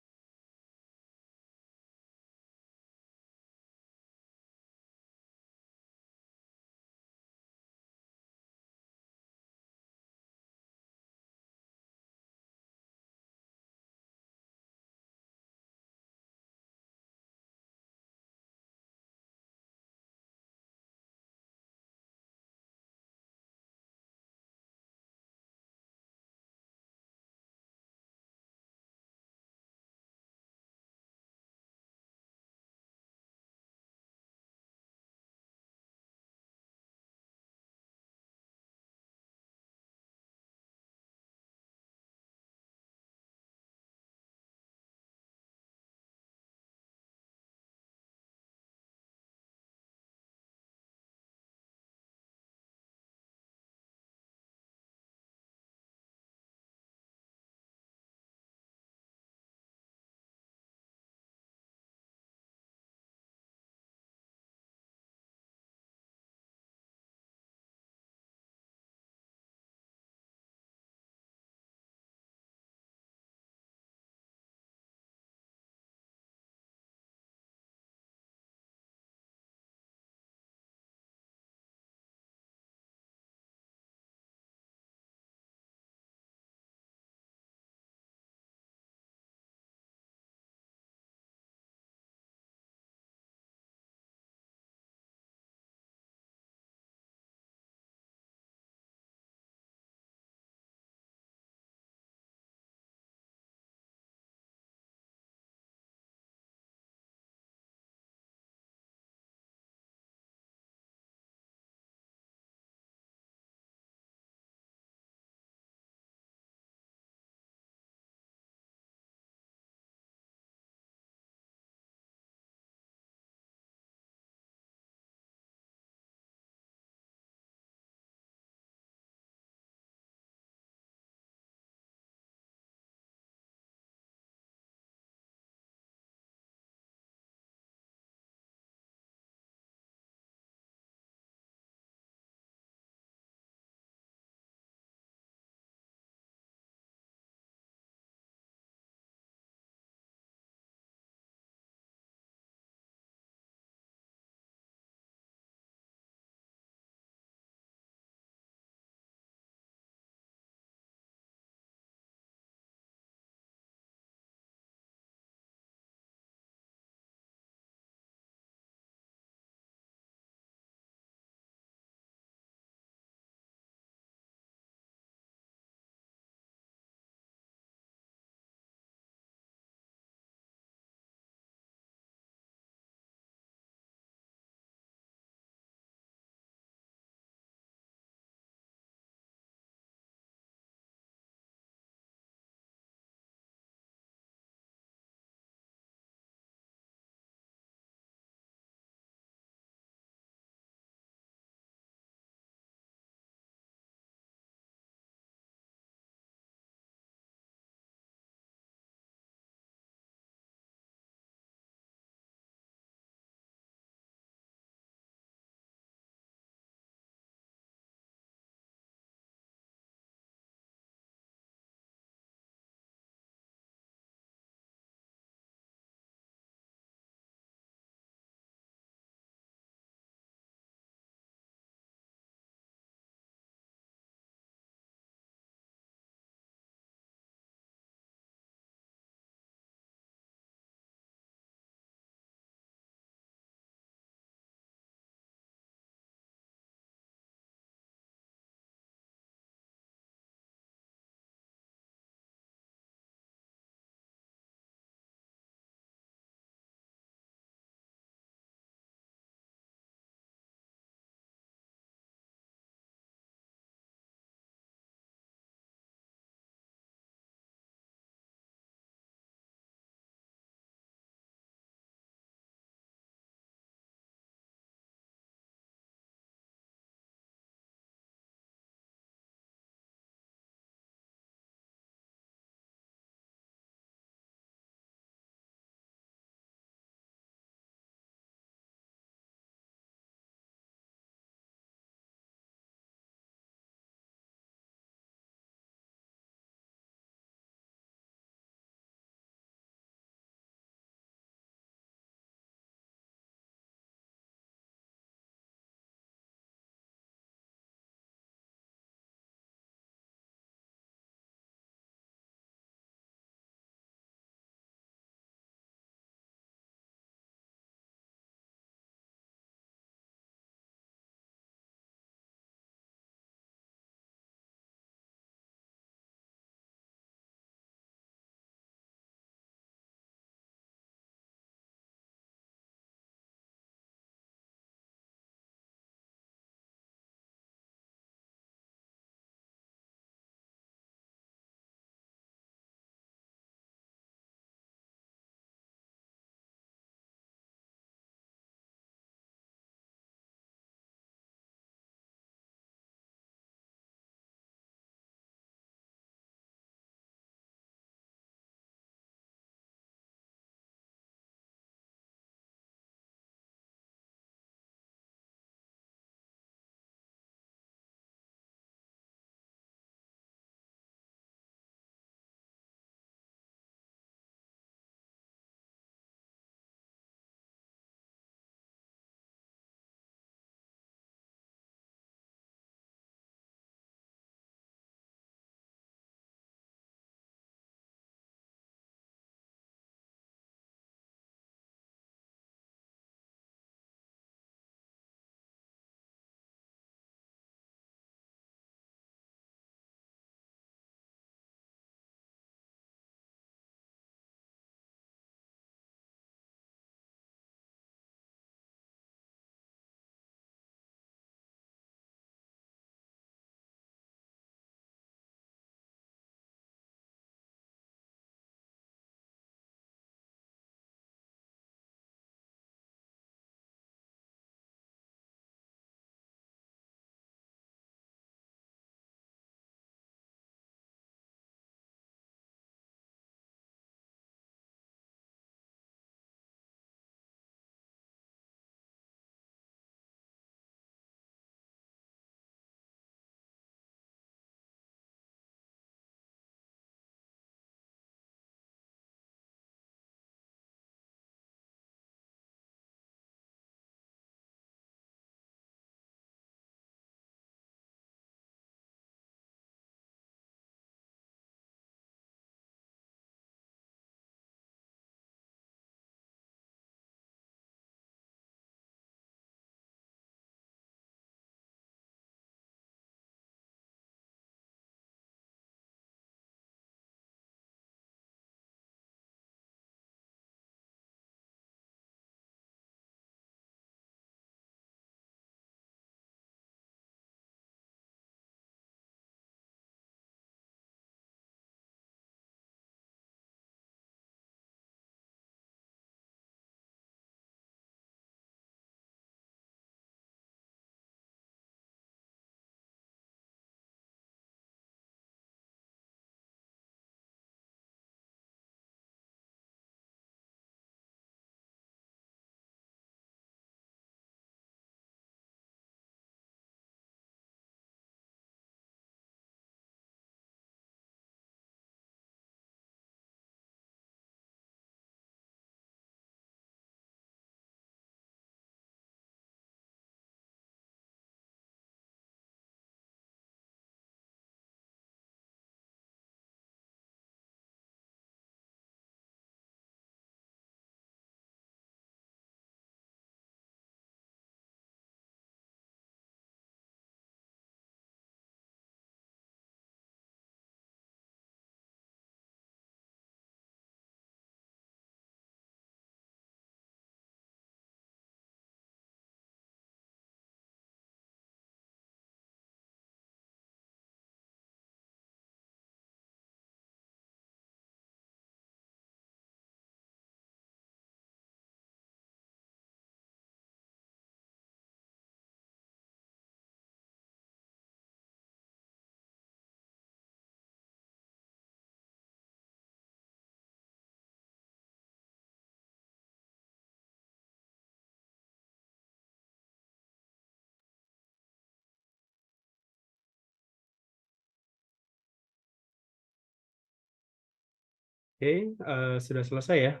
Oke, sudah selesai ya.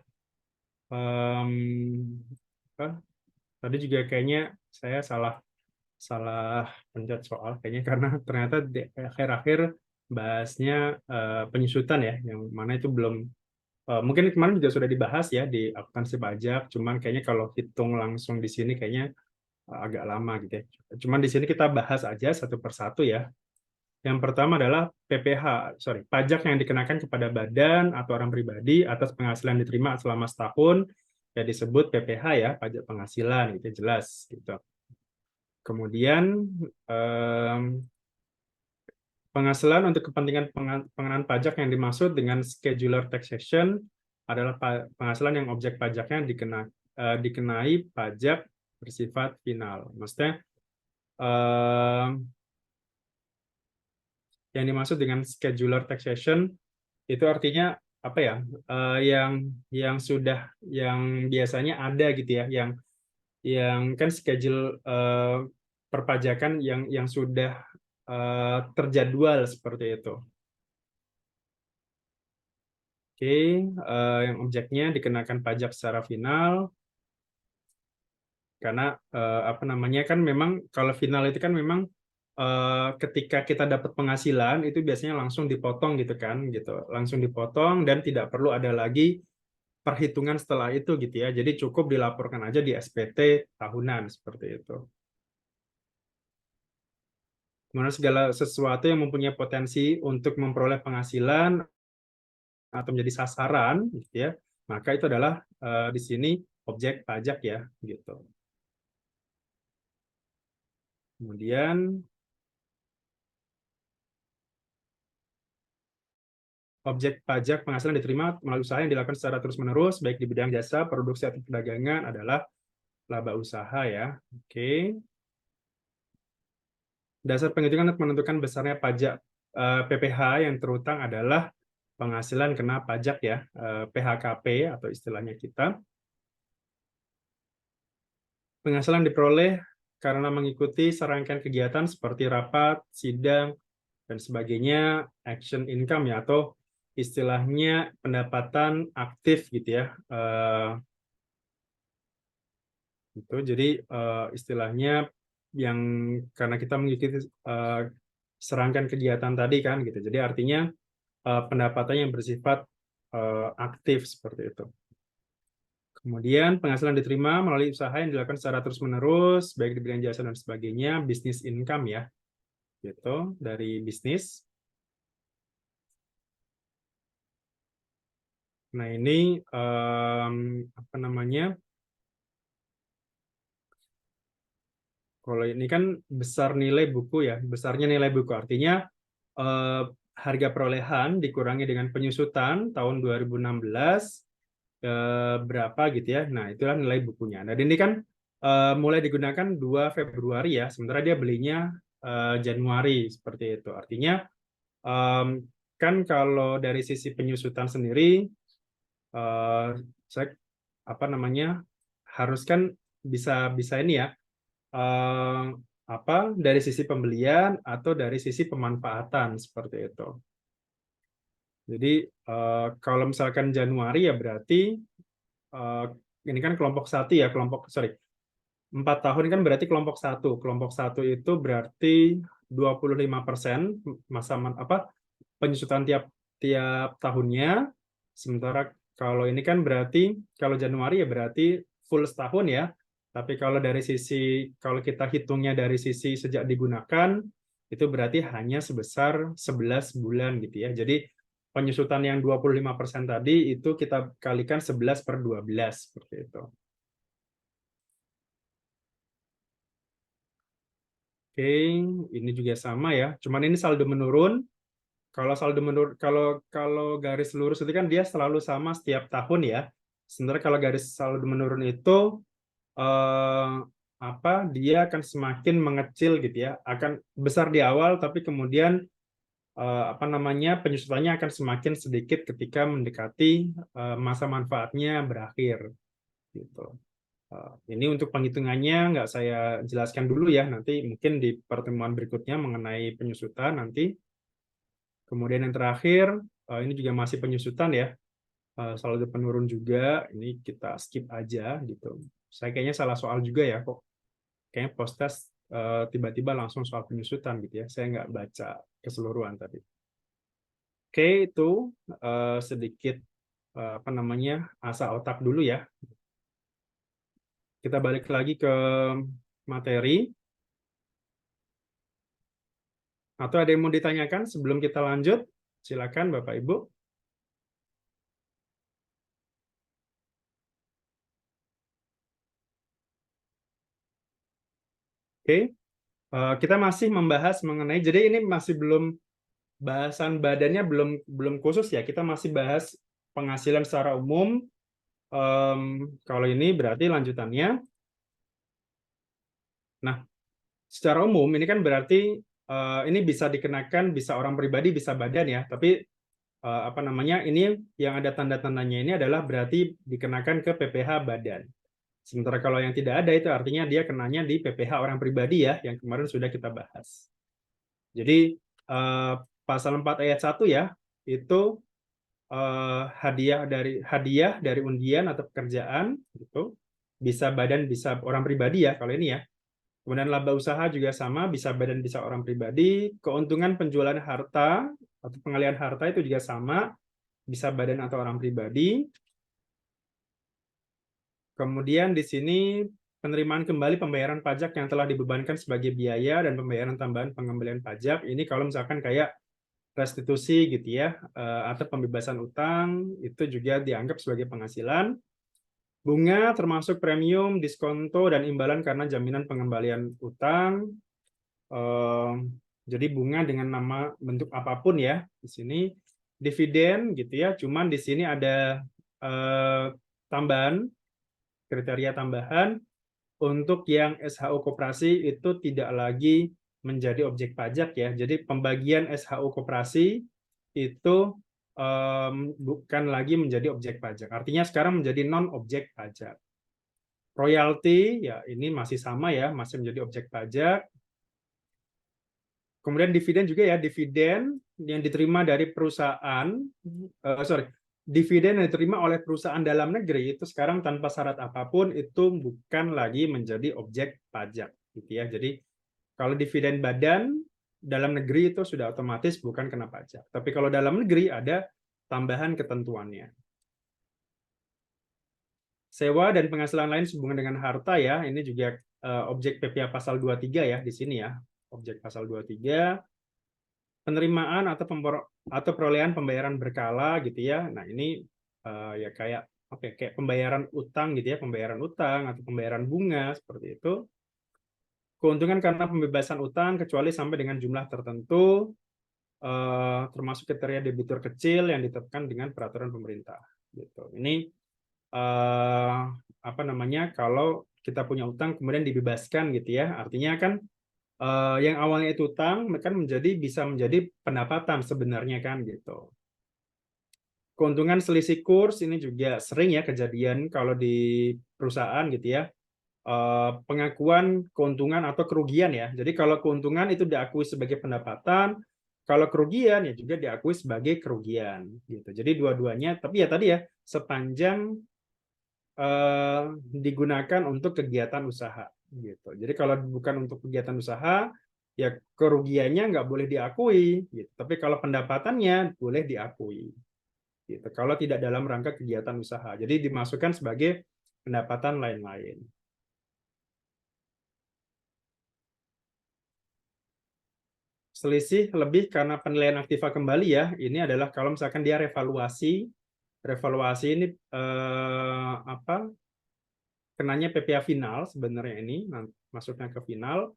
Em, apa? Tadi juga kayaknya saya salah salah pencet soal kayaknya karena ternyata di akhir-akhir bahasnya penyusutan ya, yang mana itu belum mungkin kemarin juga sudah dibahas ya di akuntansi pajak, cuman kayaknya kalau hitung langsung di sini kayaknya agak lama gitu ya. Cuman di sini kita bahas aja satu persatu ya. Yang pertama adalah PPh, sorry, pajak yang dikenakan kepada badan atau orang pribadi atas penghasilan diterima selama setahun, ya disebut PPh ya, pajak penghasilan, itu jelas gitu. Kemudian penghasilan untuk kepentingan pengenaan pajak yang dimaksud dengan scheduler taxation adalah penghasilan yang objek pajaknya dikenai pajak bersifat final. Maksudnya yang dimaksud dengan scheduler taxation itu artinya apa ya? Yang sudah yang biasanya ada gitu ya, yang kan schedule perpajakan yang sudah terjadwal seperti itu. Oke, yang objeknya dikenakan pajak secara final karena apa namanya kan memang kalau final itu kan memang ketika kita dapat penghasilan itu biasanya langsung dipotong gitu kan gitu, langsung dipotong dan tidak perlu ada lagi perhitungan setelah itu gitu ya. Jadi cukup dilaporkan aja di SPT tahunan seperti itu. Kemudian segala sesuatu yang mempunyai potensi untuk memperoleh penghasilan atau menjadi sasaran gitu ya, maka itu adalah di sini objek pajak ya gitu. Kemudian objek pajak penghasilan diterima melalui usaha yang dilakukan secara terus-menerus baik di bidang jasa, produksi atau perdagangan adalah laba usaha ya. Oke. Dasar penghitungan untuk menentukan besarnya pajak PPh yang terutang adalah penghasilan kena pajak ya, PHKP atau istilahnya kita. Penghasilan diperoleh karena mengikuti serangkaian kegiatan seperti rapat, sidang, dan sebagainya, action income ya, atau istilahnya pendapatan aktif gitu ya. Gitu. Jadi istilahnya yang karena kita mengikuti serangkaian kegiatan tadi kan gitu. Jadi artinya pendapatan yang bersifat aktif seperti itu. Kemudian penghasilan diterima melalui usaha yang dilakukan secara terus-menerus, baik di bidang jasa dan sebagainya, bisnis income ya, gitu dari bisnis. Nah ini apa namanya? Kalau ini kan besar nilai buku ya, besarnya nilai buku artinya harga perolehan dikurangi dengan penyusutan tahun 2016 berapa gitu ya. Nah, itulah nilai bukunya. Dan ini kan mulai digunakan 2 Februari ya, sementara dia belinya Januari seperti itu. Artinya kan kalau dari sisi penyusutan sendiri saya apa namanya harus kan bisa bisa ini ya apa dari sisi pembelian atau dari sisi pemanfaatan seperti itu. Jadi kalau misalkan Januari ya berarti ini kan kelompok satu ya, 4 tahun kan berarti kelompok satu. Kelompok satu itu berarti 25% masa apa penyusutan tiap tiap tahunnya. Sementara kalau ini kan berarti kalau Januari ya berarti full setahun ya. Tapi kalau dari sisi kalau kita hitungnya dari sisi sejak digunakan itu berarti hanya sebesar 11 bulan gitu ya. Jadi penyusutan yang 25% tadi itu kita kalikan 11/12 seperti itu. Oke, ini juga sama ya. Cuman ini saldo menurun. Kalau saldo menurun, kalau garis lurus itu kan dia selalu sama setiap tahun ya. Sementara kalau garis saldo menurun itu eh, apa? Dia akan semakin mengecil gitu ya. Akan besar di awal, tapi kemudian apa namanya penyusutannya akan semakin sedikit ketika mendekati masa manfaatnya berakhir gitu. Ini untuk penghitungannya nggak saya jelaskan dulu ya, nanti mungkin di pertemuan berikutnya mengenai penyusutan nanti. Kemudian yang terakhir, ini juga masih penyusutan ya. saldo penurun juga, ini kita skip aja gitu. Saya kayaknya salah soal juga ya kok. Kayaknya post-test tiba-tiba langsung soal penyusutan gitu ya. Saya nggak baca keseluruhan tadi. Oke, itu sedikit apa namanya asa otak dulu ya. Kita balik lagi ke materi. Atau ada yang mau ditanyakan sebelum kita lanjut? Silakan Bapak Ibu. Oke, kita masih membahas mengenai. Jadi ini masih belum bahasan badannya belum khusus ya. Kita masih bahas penghasilan secara umum. Kalau ini berarti lanjutannya. Nah, secara umum ini kan berarti ini bisa dikenakan bisa orang pribadi bisa badan ya. Tapi apa namanya ini yang ada tanda-tandanya ini adalah berarti dikenakan ke PPh badan. Sementara kalau yang tidak ada itu artinya dia kenanya di PPh orang pribadi ya yang kemarin sudah kita bahas. Jadi pasal 4 ayat 1 ya itu hadiah dari undian atau pekerjaan gitu. Bisa badan bisa orang pribadi ya kalau ini ya. Kemudian laba usaha juga sama, bisa badan bisa orang pribadi. Keuntungan penjualan harta atau pengalihan harta itu juga sama, bisa badan atau orang pribadi. Kemudian di sini penerimaan kembali pembayaran pajak yang telah dibebankan sebagai biaya dan pembayaran tambahan pengembalian pajak. Ini kalau misalkan kayak restitusi gitu ya, atau pembebasan utang, itu juga dianggap sebagai penghasilan. Bunga termasuk premium, diskonto, dan imbalan karena jaminan pengembalian utang. Jadi bunga dengan nama bentuk apapun ya di sini. Dividen gitu ya, cuman di sini ada tambahan, kriteria tambahan untuk yang SHU koperasi itu tidak lagi menjadi objek pajak ya. Jadi pembagian SHU koperasi itu bukan lagi menjadi objek pajak. Artinya sekarang menjadi non objek pajak. Royalti ya ini masih sama ya, masih menjadi objek pajak. Kemudian dividen juga ya, dividen yang diterima dari perusahaan, dividen yang diterima oleh perusahaan dalam negeri itu sekarang tanpa syarat apapun itu bukan lagi menjadi objek pajak, gitu ya. Jadi kalau dividen badan dalam negeri itu sudah otomatis bukan kena pajak. Tapi kalau dalam negeri ada tambahan ketentuannya. Sewa dan penghasilan lain sehubungan dengan harta ya, ini juga objek PPh pasal 23 ya di sini ya. Objek pasal 23, penerimaan atau perolehan pembayaran berkala gitu ya. Nah, ini ya kayak kayak pembayaran utang gitu ya, pembayaran utang atau pembayaran bunga seperti itu. Keuntungan karena pembebasan utang kecuali sampai dengan jumlah tertentu, termasuk kriteria debitur kecil yang ditetapkan dengan peraturan pemerintah gitu. Ini apa namanya kalau kita punya utang kemudian dibebaskan gitu ya, artinya kan yang awalnya itu utang kan bisa menjadi pendapatan sebenarnya kan gitu. Keuntungan selisih kurs ini juga sering ya kejadian kalau di perusahaan gitu ya. Pengakuan keuntungan atau kerugian ya. Jadi kalau keuntungan itu diakui sebagai pendapatan, kalau kerugian ya juga diakui sebagai kerugian gitu. Jadi dua-duanya, tapi ya tadi ya sepanjang digunakan untuk kegiatan usaha gitu. Jadi kalau bukan untuk kegiatan usaha ya kerugiannya nggak boleh diakui gitu. Tapi kalau pendapatannya boleh diakui gitu. Kalau tidak dalam rangka kegiatan usaha. Jadi dimasukkan sebagai pendapatan lain-lain. Selisih lebih karena penilaian aktiva kembali ya. Ini adalah kalau misalkan dia revaluasi ini apa kenanya PPh final sebenarnya ini masuknya ke final.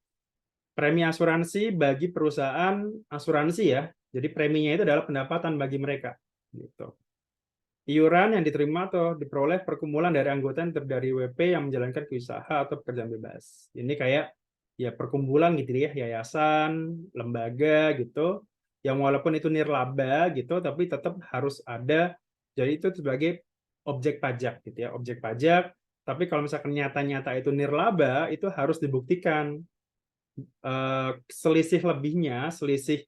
Premi asuransi bagi perusahaan asuransi ya. Jadi preminya itu adalah pendapatan bagi mereka gitu. Iuran yang diterima atau diperoleh perkumpulan dari anggota yang terdiri dari WP yang menjalankan usaha atau pekerjaan bebas. Ini kayak ya perkumpulan gitu ya, yayasan, lembaga gitu, yang walaupun itu nirlaba gitu, tapi tetap harus ada, jadi itu sebagai objek pajak gitu ya, objek pajak. Tapi kalau misalkan nyata-nyata itu nirlaba, itu harus dibuktikan selisih lebihnya, selisih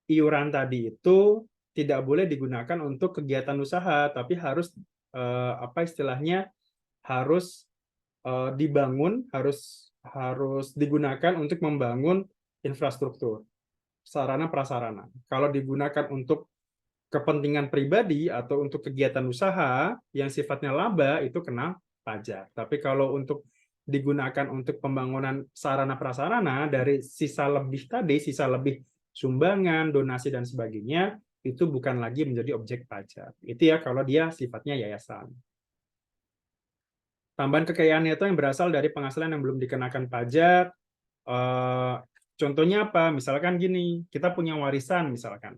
iuran tadi itu tidak boleh digunakan untuk kegiatan usaha, tapi harus apa istilahnya, harus dibangun, harus digunakan untuk membangun infrastruktur, sarana prasarana. Kalau digunakan untuk kepentingan pribadi atau untuk kegiatan usaha yang sifatnya laba, itu kena pajak. Tapi kalau untuk digunakan untuk pembangunan sarana prasarana dari sisa lebih tadi, sisa lebih sumbangan, donasi dan sebagainya, itu bukan lagi menjadi objek pajak. Itu ya kalau dia sifatnya yayasan. Tambahan kekayaan itu yang berasal dari penghasilan yang belum dikenakan pajak. Contohnya apa? Misalkan gini, kita punya warisan misalkan.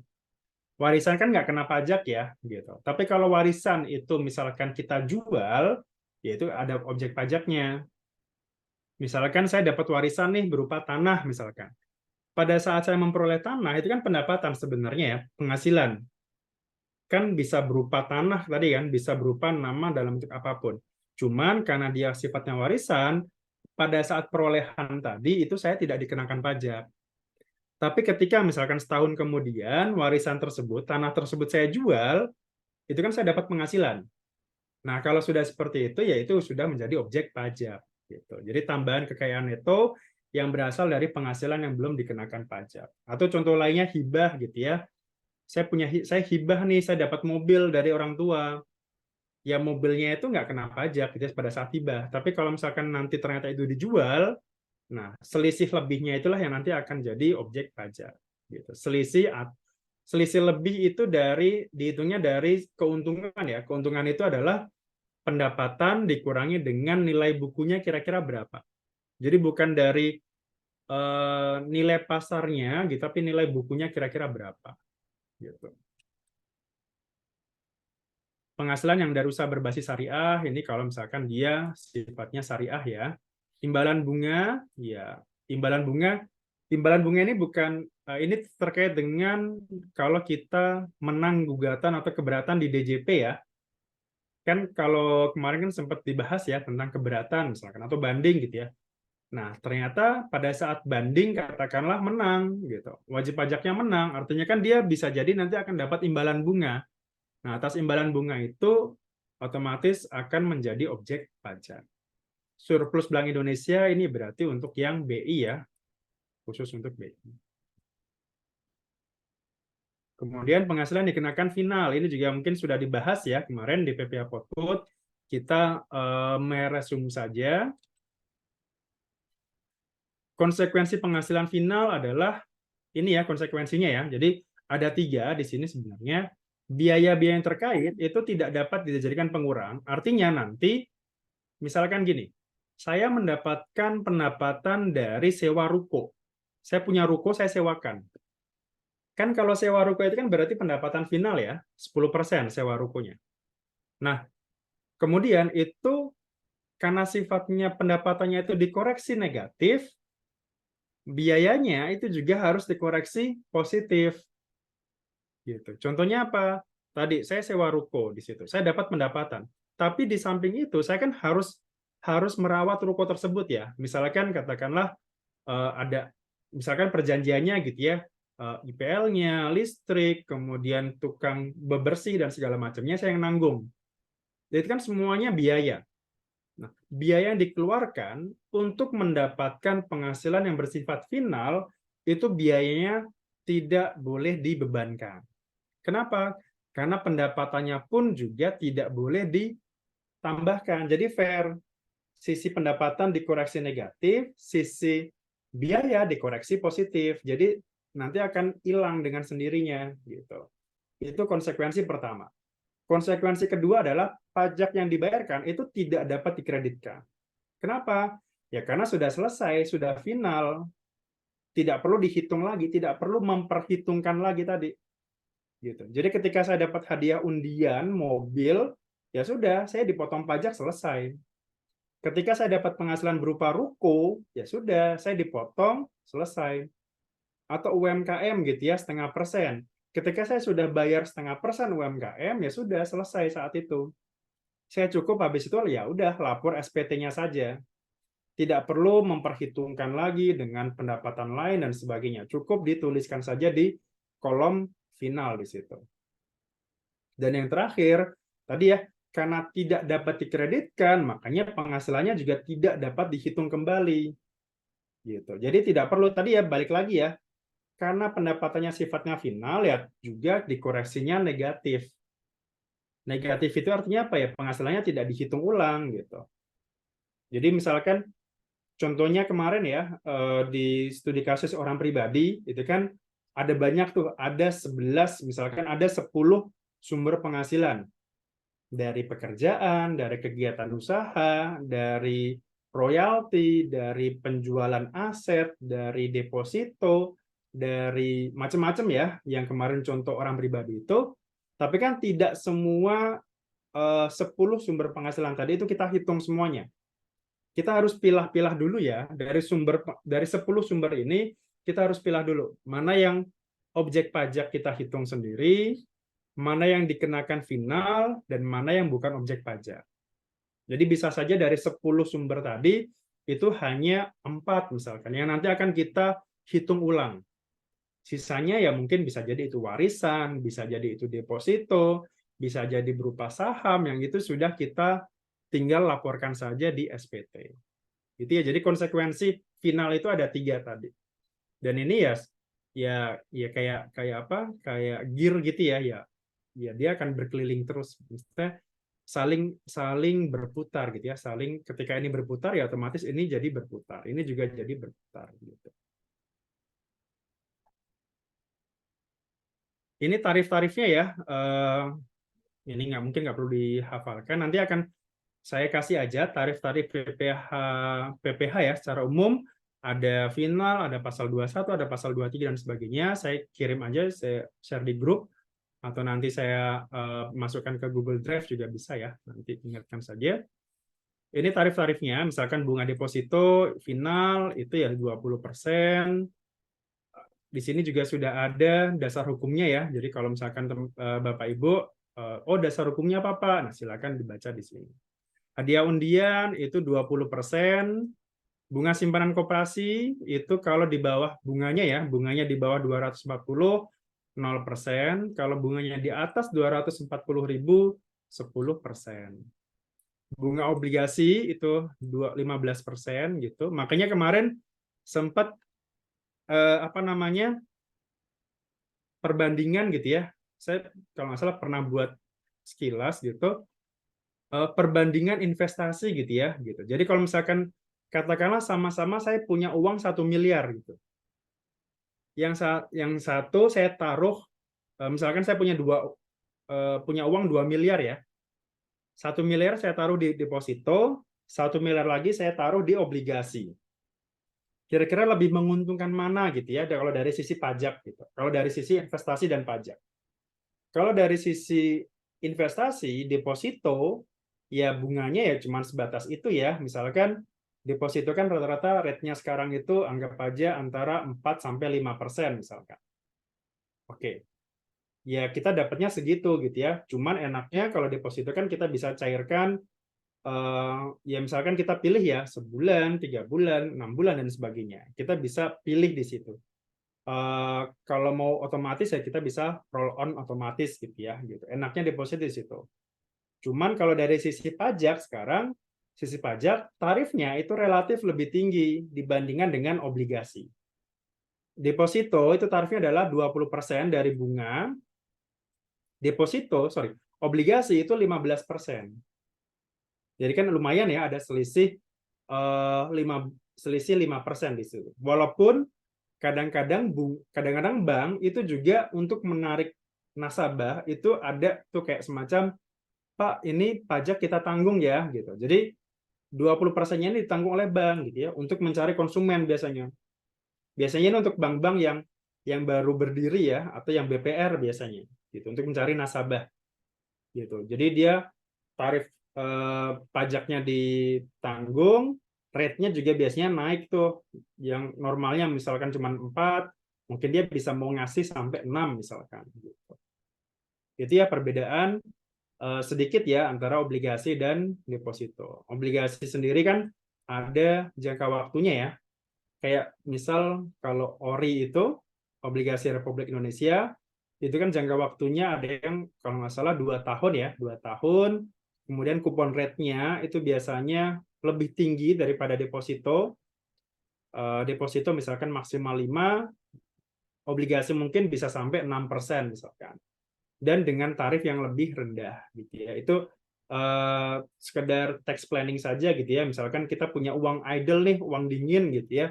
Warisan kan nggak kena pajak ya, gitu. Tapi kalau warisan itu misalkan kita jual, yaitu ada objek pajaknya. Misalkan saya dapat warisan nih berupa tanah misalkan. Pada saat saya memperoleh tanah, itu kan pendapatan sebenarnya ya, penghasilan. Kan bisa berupa tanah tadi kan, bisa berupa nama dalam bentuk apapun. Cuman karena dia sifatnya warisan, pada saat perolehan tadi itu saya tidak dikenakan pajak. Tapi ketika misalkan setahun kemudian warisan tersebut, tanah tersebut saya jual, itu kan saya dapat penghasilan. Nah, kalau sudah seperti itu, ya itu sudah menjadi objek pajak. Gitu. Jadi tambahan kekayaan itu yang berasal dari penghasilan yang belum dikenakan pajak. Atau contoh lainnya hibah gitu ya. Saya hibah nih, saya dapat mobil dari orang tua. Ya mobilnya itu nggak kena pajak gitu ya, pada saat hibah. Tapi kalau misalkan nanti ternyata itu dijual, nah selisih lebihnya itulah yang nanti akan jadi objek pajak. Gitu. Selisih lebih itu dihitungnya dari keuntungan ya. Keuntungan itu adalah pendapatan dikurangi dengan nilai bukunya kira-kira berapa. Jadi bukan dari nilai pasarnya, gitu, tapi nilai bukunya kira-kira berapa. Gitu. Penghasilan yang dari usaha berbasis syariah, ini kalau misalkan dia sifatnya syariah ya. Imbalan bunga, ya imbalan bunga ini bukan, ini terkait dengan kalau kita menang gugatan atau keberatan di DJP ya. Kan kalau kemarin kan sempat dibahas ya tentang keberatan misalkan atau banding gitu ya. Nah, ternyata pada saat banding katakanlah menang gitu. Wajib pajaknya menang, artinya kan dia bisa jadi nanti akan dapat imbalan bunga. Nah, atas imbalan bunga itu otomatis akan menjadi objek pajak. Surplus Bank Indonesia ini berarti untuk yang BI ya, khusus untuk BI. Kemudian penghasilan dikenakan final, ini juga mungkin sudah dibahas ya kemarin di PPA Potput. Kita meresum saja. Konsekuensi penghasilan final adalah ini ya konsekuensinya ya. Jadi ada 3 di sini sebenarnya. Biaya-biaya yang terkait itu tidak dapat dijadikan pengurang. Artinya nanti misalkan gini, saya mendapatkan pendapatan dari sewa ruko. Saya punya ruko, saya sewakan. Kan kalau sewa ruko itu kan berarti pendapatan final ya, 10% sewa rukonya. Nah, kemudian itu karena sifatnya pendapatannya itu dikoreksi negatif, biayanya itu juga harus dikoreksi positif. Gitu. Contohnya apa? Tadi saya sewa ruko di situ, saya dapat pendapatan. Tapi di samping itu saya kan harus merawat ruko tersebut ya. Misalkan katakanlah ada misalkan perjanjiannya gitu ya, IPL-nya, listrik, kemudian tukang bebersih dan segala macamnya saya yang nanggung. Jadi kan semuanya biaya. Nah, biaya yang dikeluarkan untuk mendapatkan penghasilan yang bersifat final itu biayanya tidak boleh dibebankan. Kenapa? Karena pendapatannya pun juga tidak boleh ditambahkan. Jadi fair. Sisi pendapatan dikoreksi negatif, sisi biaya dikoreksi positif. Jadi nanti akan hilang dengan sendirinya. Gitu. Itu konsekuensi pertama. Konsekuensi kedua adalah pajak yang dibayarkan itu tidak dapat dikreditkan. Kenapa? Ya karena sudah selesai, sudah final. Tidak perlu dihitung lagi, tidak perlu memperhitungkan lagi tadi. Gitu. Jadi ketika saya dapat hadiah undian mobil, ya sudah, saya dipotong pajak selesai. Ketika saya dapat penghasilan berupa ruko, ya sudah, saya dipotong selesai. Atau UMKM gitu ya, 0,5%. Ketika saya sudah bayar 0,5% UMKM, ya sudah selesai saat itu. Saya cukup habis itu ya udah lapor SPT-nya saja. Tidak perlu memperhitungkan lagi dengan pendapatan lain dan sebagainya. Cukup dituliskan saja di kolom final di situ. Dan yang terakhir, tadi ya, karena tidak dapat dikreditkan, makanya penghasilannya juga tidak dapat dihitung kembali. Gitu. Jadi tidak perlu, tadi ya balik lagi ya, karena pendapatannya sifatnya final ya juga dikoreksinya negatif. Negatif itu artinya apa ya? Penghasilannya tidak dihitung ulang gitu. Jadi misalkan contohnya kemarin ya di studi kasus orang pribadi itu kan ada banyak tuh, ada 11 misalkan ada 10 sumber penghasilan dari pekerjaan, dari kegiatan usaha, dari royalti, dari penjualan aset, dari deposito, dari macam-macam ya, yang kemarin contoh orang pribadi itu, tapi kan tidak semua 10 sumber penghasilan tadi itu kita hitung semuanya. Kita harus pilah-pilah dulu ya, dari 10 sumber ini kita harus pilah dulu mana yang objek pajak kita hitung sendiri, mana yang dikenakan final, dan mana yang bukan objek pajak. Jadi bisa saja dari 10 sumber tadi, itu hanya 4 misalkan, yang nanti akan kita hitung ulang. Sisanya ya mungkin bisa jadi itu warisan, bisa jadi itu deposito, bisa jadi berupa saham, yang itu sudah kita tinggal laporkan saja di SPT. Gitu ya, jadi konsekuensi final itu ada 3 tadi. Dan ini ya kayak apa? Kayak gear gitu ya dia akan berkeliling terus, maksudnya saling berputar gitu ya, saling ketika ini berputar ya otomatis ini jadi berputar, ini juga jadi berputar gitu. Ini tarif-tarifnya ya, ini mungkin nggak perlu dihafalkan, nanti akan saya kasih aja tarif-tarif PPH ya secara umum, ada final, ada pasal 21, ada pasal 23 dan sebagainya. Saya kirim aja, saya share di grup, atau nanti saya masukkan ke Google Drive juga bisa ya, nanti ingatkan saja. Ini tarif-tarifnya, misalkan bunga deposito final itu ya 20%. Di sini juga sudah ada dasar hukumnya ya. Jadi kalau misalkan Bapak Ibu, oh dasar hukumnya apa Pak? Nah, silakan dibaca di sini. Hadiah undian itu 20%. Bunga simpanan koperasi itu kalau di bawah bunganya di bawah 240, 0%. Kalau bunganya di atas 240.000, 10%. Bunga obligasi itu 15% gitu. Makanya kemarin sempat perbandingan gitu ya. Saya kalau nggak salah pernah buat sekilas gitu, perbandingan investasi gitu ya gitu. Jadi kalau misalkan katakanlah sama-sama saya punya uang 1 miliar gitu. Yang satu saya taruh, misalkan saya punya uang 2 miliar ya. 1 miliar saya taruh di deposito, 1 miliar lagi saya taruh di obligasi. Kira-kira lebih menguntungkan mana gitu ya, kalau dari sisi pajak gitu. Kalau dari sisi investasi dan pajak. Kalau dari sisi investasi, deposito, ya bunganya ya cuma sebatas itu ya. Misalkan deposito kan rata-rata rate-nya sekarang itu anggap aja antara 4-5% misalkan. Oke. Ya kita dapatnya segitu gitu ya. Cuman enaknya kalau deposito kan kita bisa cairkan, ya misalkan kita pilih ya sebulan, 3 bulan, 6 bulan dan sebagainya. Kita bisa pilih di situ. Kalau mau otomatis ya kita bisa roll on otomatis gitu ya. Gitu. Enaknya deposit di situ. Cuman kalau dari sisi pajak sekarang, sisi pajak tarifnya itu relatif lebih tinggi dibandingkan dengan obligasi. Deposito itu tarifnya adalah 20% dari bunga. Obligasi itu 15%. Jadi kan lumayan ya, ada selisih 5% di situ. Walaupun kadang-kadang bank itu juga untuk menarik nasabah itu ada tuh kayak semacam, Pak, ini pajak kita tanggung ya gitu. Jadi 20%-nya ini ditanggung oleh bank gitu ya untuk mencari konsumen biasanya. Biasanya ini untuk bank-bank yang baru berdiri ya atau yang BPR biasanya gitu untuk mencari nasabah gitu. Jadi dia tarif pajaknya ditanggung, rate-nya juga biasanya naik tuh. Yang normalnya misalkan cuma 4, mungkin dia bisa mau ngasih sampai 6 misalkan gitu. Itu ya perbedaan sedikit ya antara obligasi dan deposito. Obligasi sendiri kan ada jangka waktunya ya. Kayak misal kalau ORI itu, Obligasi Republik Indonesia, itu kan jangka waktunya ada yang kalau nggak salah 2 tahun ya, 2 tahun. Kemudian kupon rate-nya itu biasanya lebih tinggi daripada deposito. Deposito misalkan maksimal 5, obligasi mungkin bisa sampai 6% misalkan. Dan dengan tarif yang lebih rendah gitu ya. Itu sekedar tax planning saja gitu ya. Misalkan kita punya uang idle nih, uang dingin gitu ya.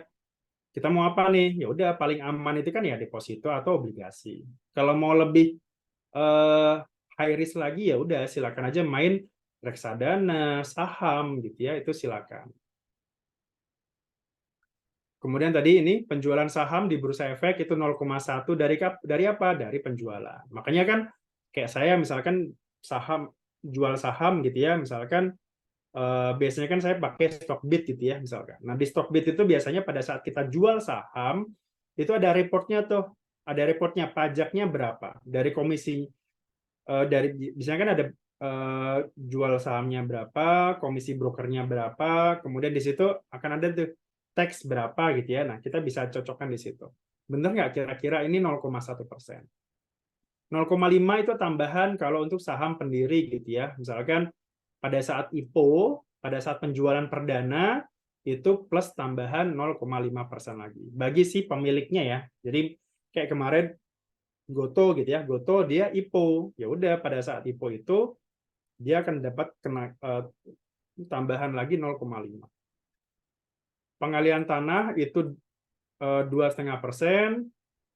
Kita mau apa nih? Ya udah paling aman itu kan ya deposito atau obligasi. Kalau mau lebih high risk lagi ya udah silakan aja main reksadana, saham gitu ya, itu silakan. Kemudian tadi ini penjualan saham di bursa efek itu 0,1 dari apa? Dari penjualan. Makanya kan kayak saya misalkan saham jual saham gitu ya, misalkan biasanya kan saya pakai Stockbit gitu ya misalkan. Nah, di Stockbit itu biasanya pada saat kita jual saham itu ada reportnya tuh, ada reportnya pajaknya berapa dari komisi dari misalnya kan ada jual sahamnya berapa, komisi brokernya berapa, kemudian di situ akan ada tuh tax berapa gitu ya. Nah, kita bisa cocokkan di situ. Benar nggak kira-kira ini 0,1%? 0,5 itu tambahan kalau untuk saham pendiri gitu ya. Misalkan pada saat IPO, pada saat penjualan perdana, itu plus tambahan 0,5% lagi. Bagi si pemiliknya ya. Jadi kayak kemarin Goto gitu ya, Goto dia IPO, ya udah pada saat IPO itu dia akan dapat tambahan lagi 0,5. Pengalian tanah itu 2,5%,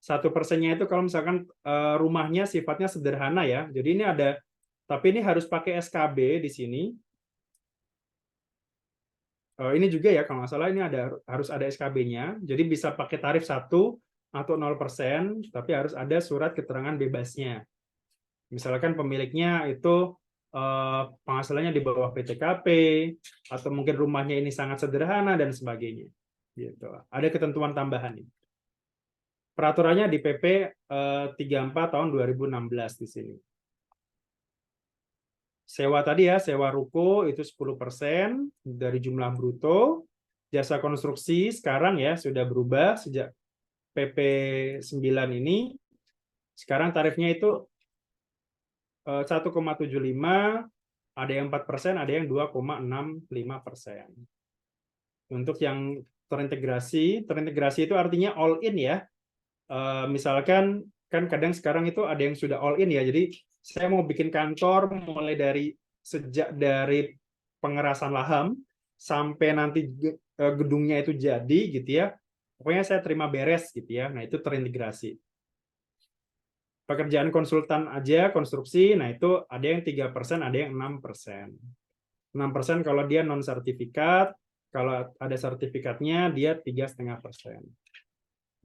1%-nya itu kalau misalkan rumahnya sifatnya sederhana ya, jadi ini ada, tapi ini harus pakai SKB di sini. Ini juga ya kalau nggak salah ini harus ada SKB-nya, jadi bisa pakai tarif 1 atau 0%, tapi harus ada surat keterangan bebasnya. Misalkan pemiliknya itu penghasilannya di bawah PTKP, atau mungkin rumahnya ini sangat sederhana dan sebagainya. Gitu. Ada ketentuan tambahan ini. Peraturannya di PP 34 tahun 2016 di sini. Sewa tadi ya, sewa ruko itu 10% dari jumlah bruto. Jasa konstruksi sekarang ya sudah berubah sejak PP 9 ini. Sekarang tarifnya itu 1,75, ada yang 4%, ada yang 2,65%. Untuk yang terintegrasi itu artinya all in ya. Misalkan kan kadang sekarang itu ada yang sudah all in ya. Jadi saya mau bikin kantor mulai dari pengerasan lahan sampai nanti gedungnya itu jadi gitu ya. Pokoknya saya terima beres gitu ya. Nah, itu terintegrasi. Pekerjaan konsultan aja konstruksi, nah itu ada yang 3%, ada yang 6%. 6% kalau dia non sertifikat, kalau ada sertifikatnya dia 3,5%.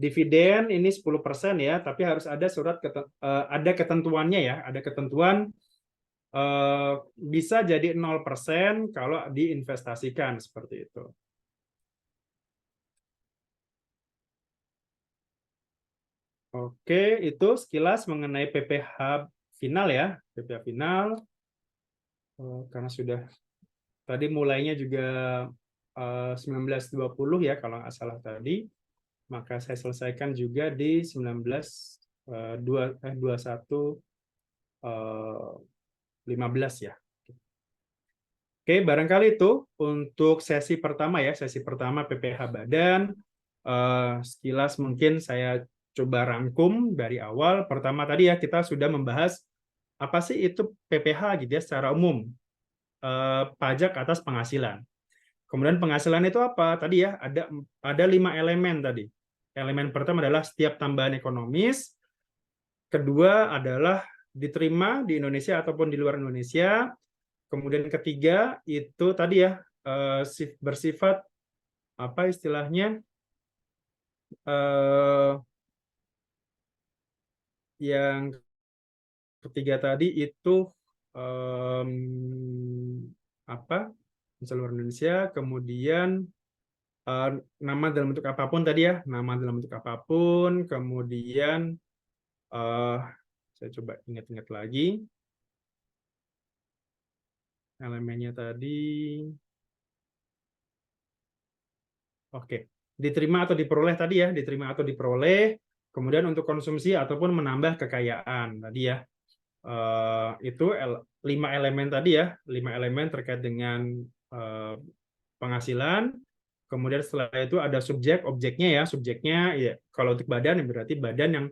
Dividen ini 10% ya, tapi harus ada ada ketentuannya ya, ada ketentuan bisa jadi 0% kalau diinvestasikan seperti itu. Oke, itu sekilas mengenai PPh final ya, PPh final. Karena sudah tadi mulainya juga 1920 ya kalau nggak salah tadi, maka saya selesaikan juga di 1921 15 ya. Oke, barangkali itu untuk sesi pertama ya, sesi pertama PPh Badan. Sekilas mungkin saya coba rangkum dari awal. Pertama tadi ya kita sudah membahas apa sih itu PPh gitu ya secara umum, pajak atas penghasilan. Kemudian penghasilan itu apa? Tadi ya ada 5 elemen tadi. Elemen pertama adalah setiap tambahan ekonomis. Kedua adalah diterima di Indonesia ataupun di luar Indonesia. Kemudian ketiga itu tadi ya bersifat apa istilahnya yang ketiga tadi itu apa misal luar Indonesia. Kemudian nama dalam bentuk apapun tadi ya, nama dalam bentuk apapun. Kemudian saya coba ingat-ingat lagi elemennya tadi. Oke, diterima atau diperoleh tadi ya, diterima atau diperoleh. Kemudian untuk konsumsi ataupun menambah kekayaan tadi ya. Itu 5 elemen tadi ya, 5 elemen terkait dengan penghasilan. Kemudian setelah itu ada subjek, objeknya ya. Subjeknya ya kalau untuk badan berarti badan yang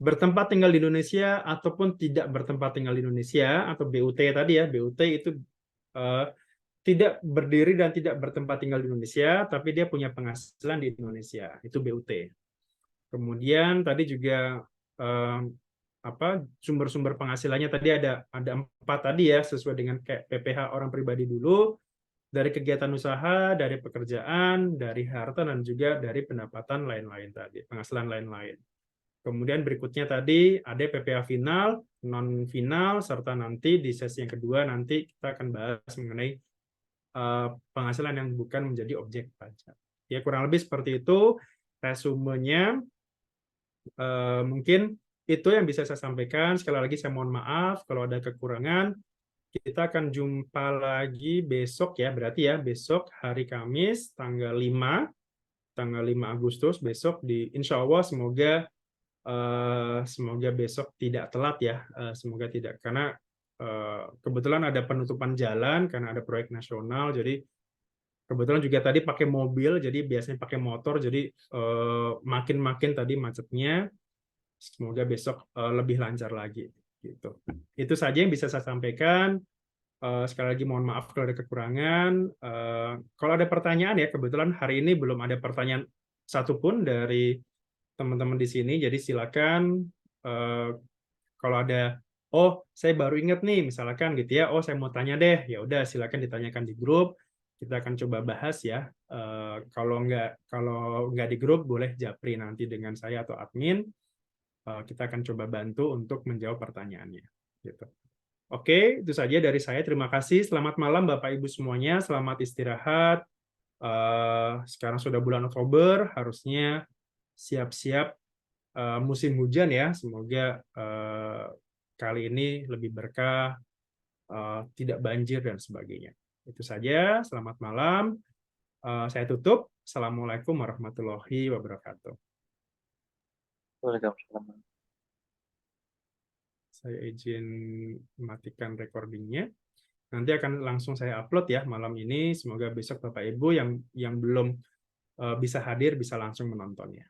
bertempat tinggal di Indonesia ataupun tidak bertempat tinggal di Indonesia, atau BUT tadi ya. BUT itu tidak berdiri dan tidak bertempat tinggal di Indonesia, tapi dia punya penghasilan di Indonesia. Itu BUT. Kemudian tadi juga sumber-sumber penghasilannya tadi ada 4 tadi ya, sesuai dengan kayak PPH orang pribadi dulu, dari kegiatan usaha, dari pekerjaan, dari harta, dan juga dari pendapatan lain-lain tadi, penghasilan lain-lain. Kemudian berikutnya tadi ada PPH final, non final, serta nanti di sesi yang kedua nanti kita akan bahas mengenai penghasilan yang bukan menjadi objek pajak. Ya kurang lebih seperti itu resumenya. Mungkin itu yang bisa saya sampaikan. Sekali lagi saya mohon maaf kalau ada kekurangan. Kita akan jumpa lagi besok ya, berarti ya besok hari Kamis tanggal 5 Agustus besok di insya Allah semoga besok tidak telat ya, semoga tidak, karena kebetulan ada penutupan jalan karena ada proyek nasional, jadi kebetulan juga tadi pakai mobil, jadi biasanya pakai motor, jadi makin tadi macetnya. Semoga besok lebih lancar lagi. Gitu. Itu saja yang bisa saya sampaikan. Sekali lagi mohon maaf kalau ada kekurangan. Kalau ada pertanyaan ya, kebetulan hari ini belum ada pertanyaan satupun dari teman-teman di sini, jadi silakan kalau ada, oh saya baru ingat nih, misalkan gitu ya, oh saya mau tanya deh, ya udah silakan ditanyakan di grup, kita akan coba bahas ya. Kalau nggak di grup boleh japri nanti dengan saya atau admin. Kita akan coba bantu untuk menjawab pertanyaannya. Gitu. Oke, itu saja dari saya. Terima kasih. Selamat malam Bapak Ibu semuanya. Selamat istirahat. Sekarang sudah bulan Oktober, harusnya siap-siap musim hujan ya. Semoga kali ini lebih berkah, tidak banjir dan sebagainya. Itu saja. Selamat malam. Saya tutup. Assalamualaikum warahmatullahi wabarakatuh. Waalaikumsalam. Saya izin matikan recordingnya. Nanti akan langsung saya upload ya malam ini. Semoga besok Bapak Ibu yang belum bisa hadir bisa langsung menontonnya.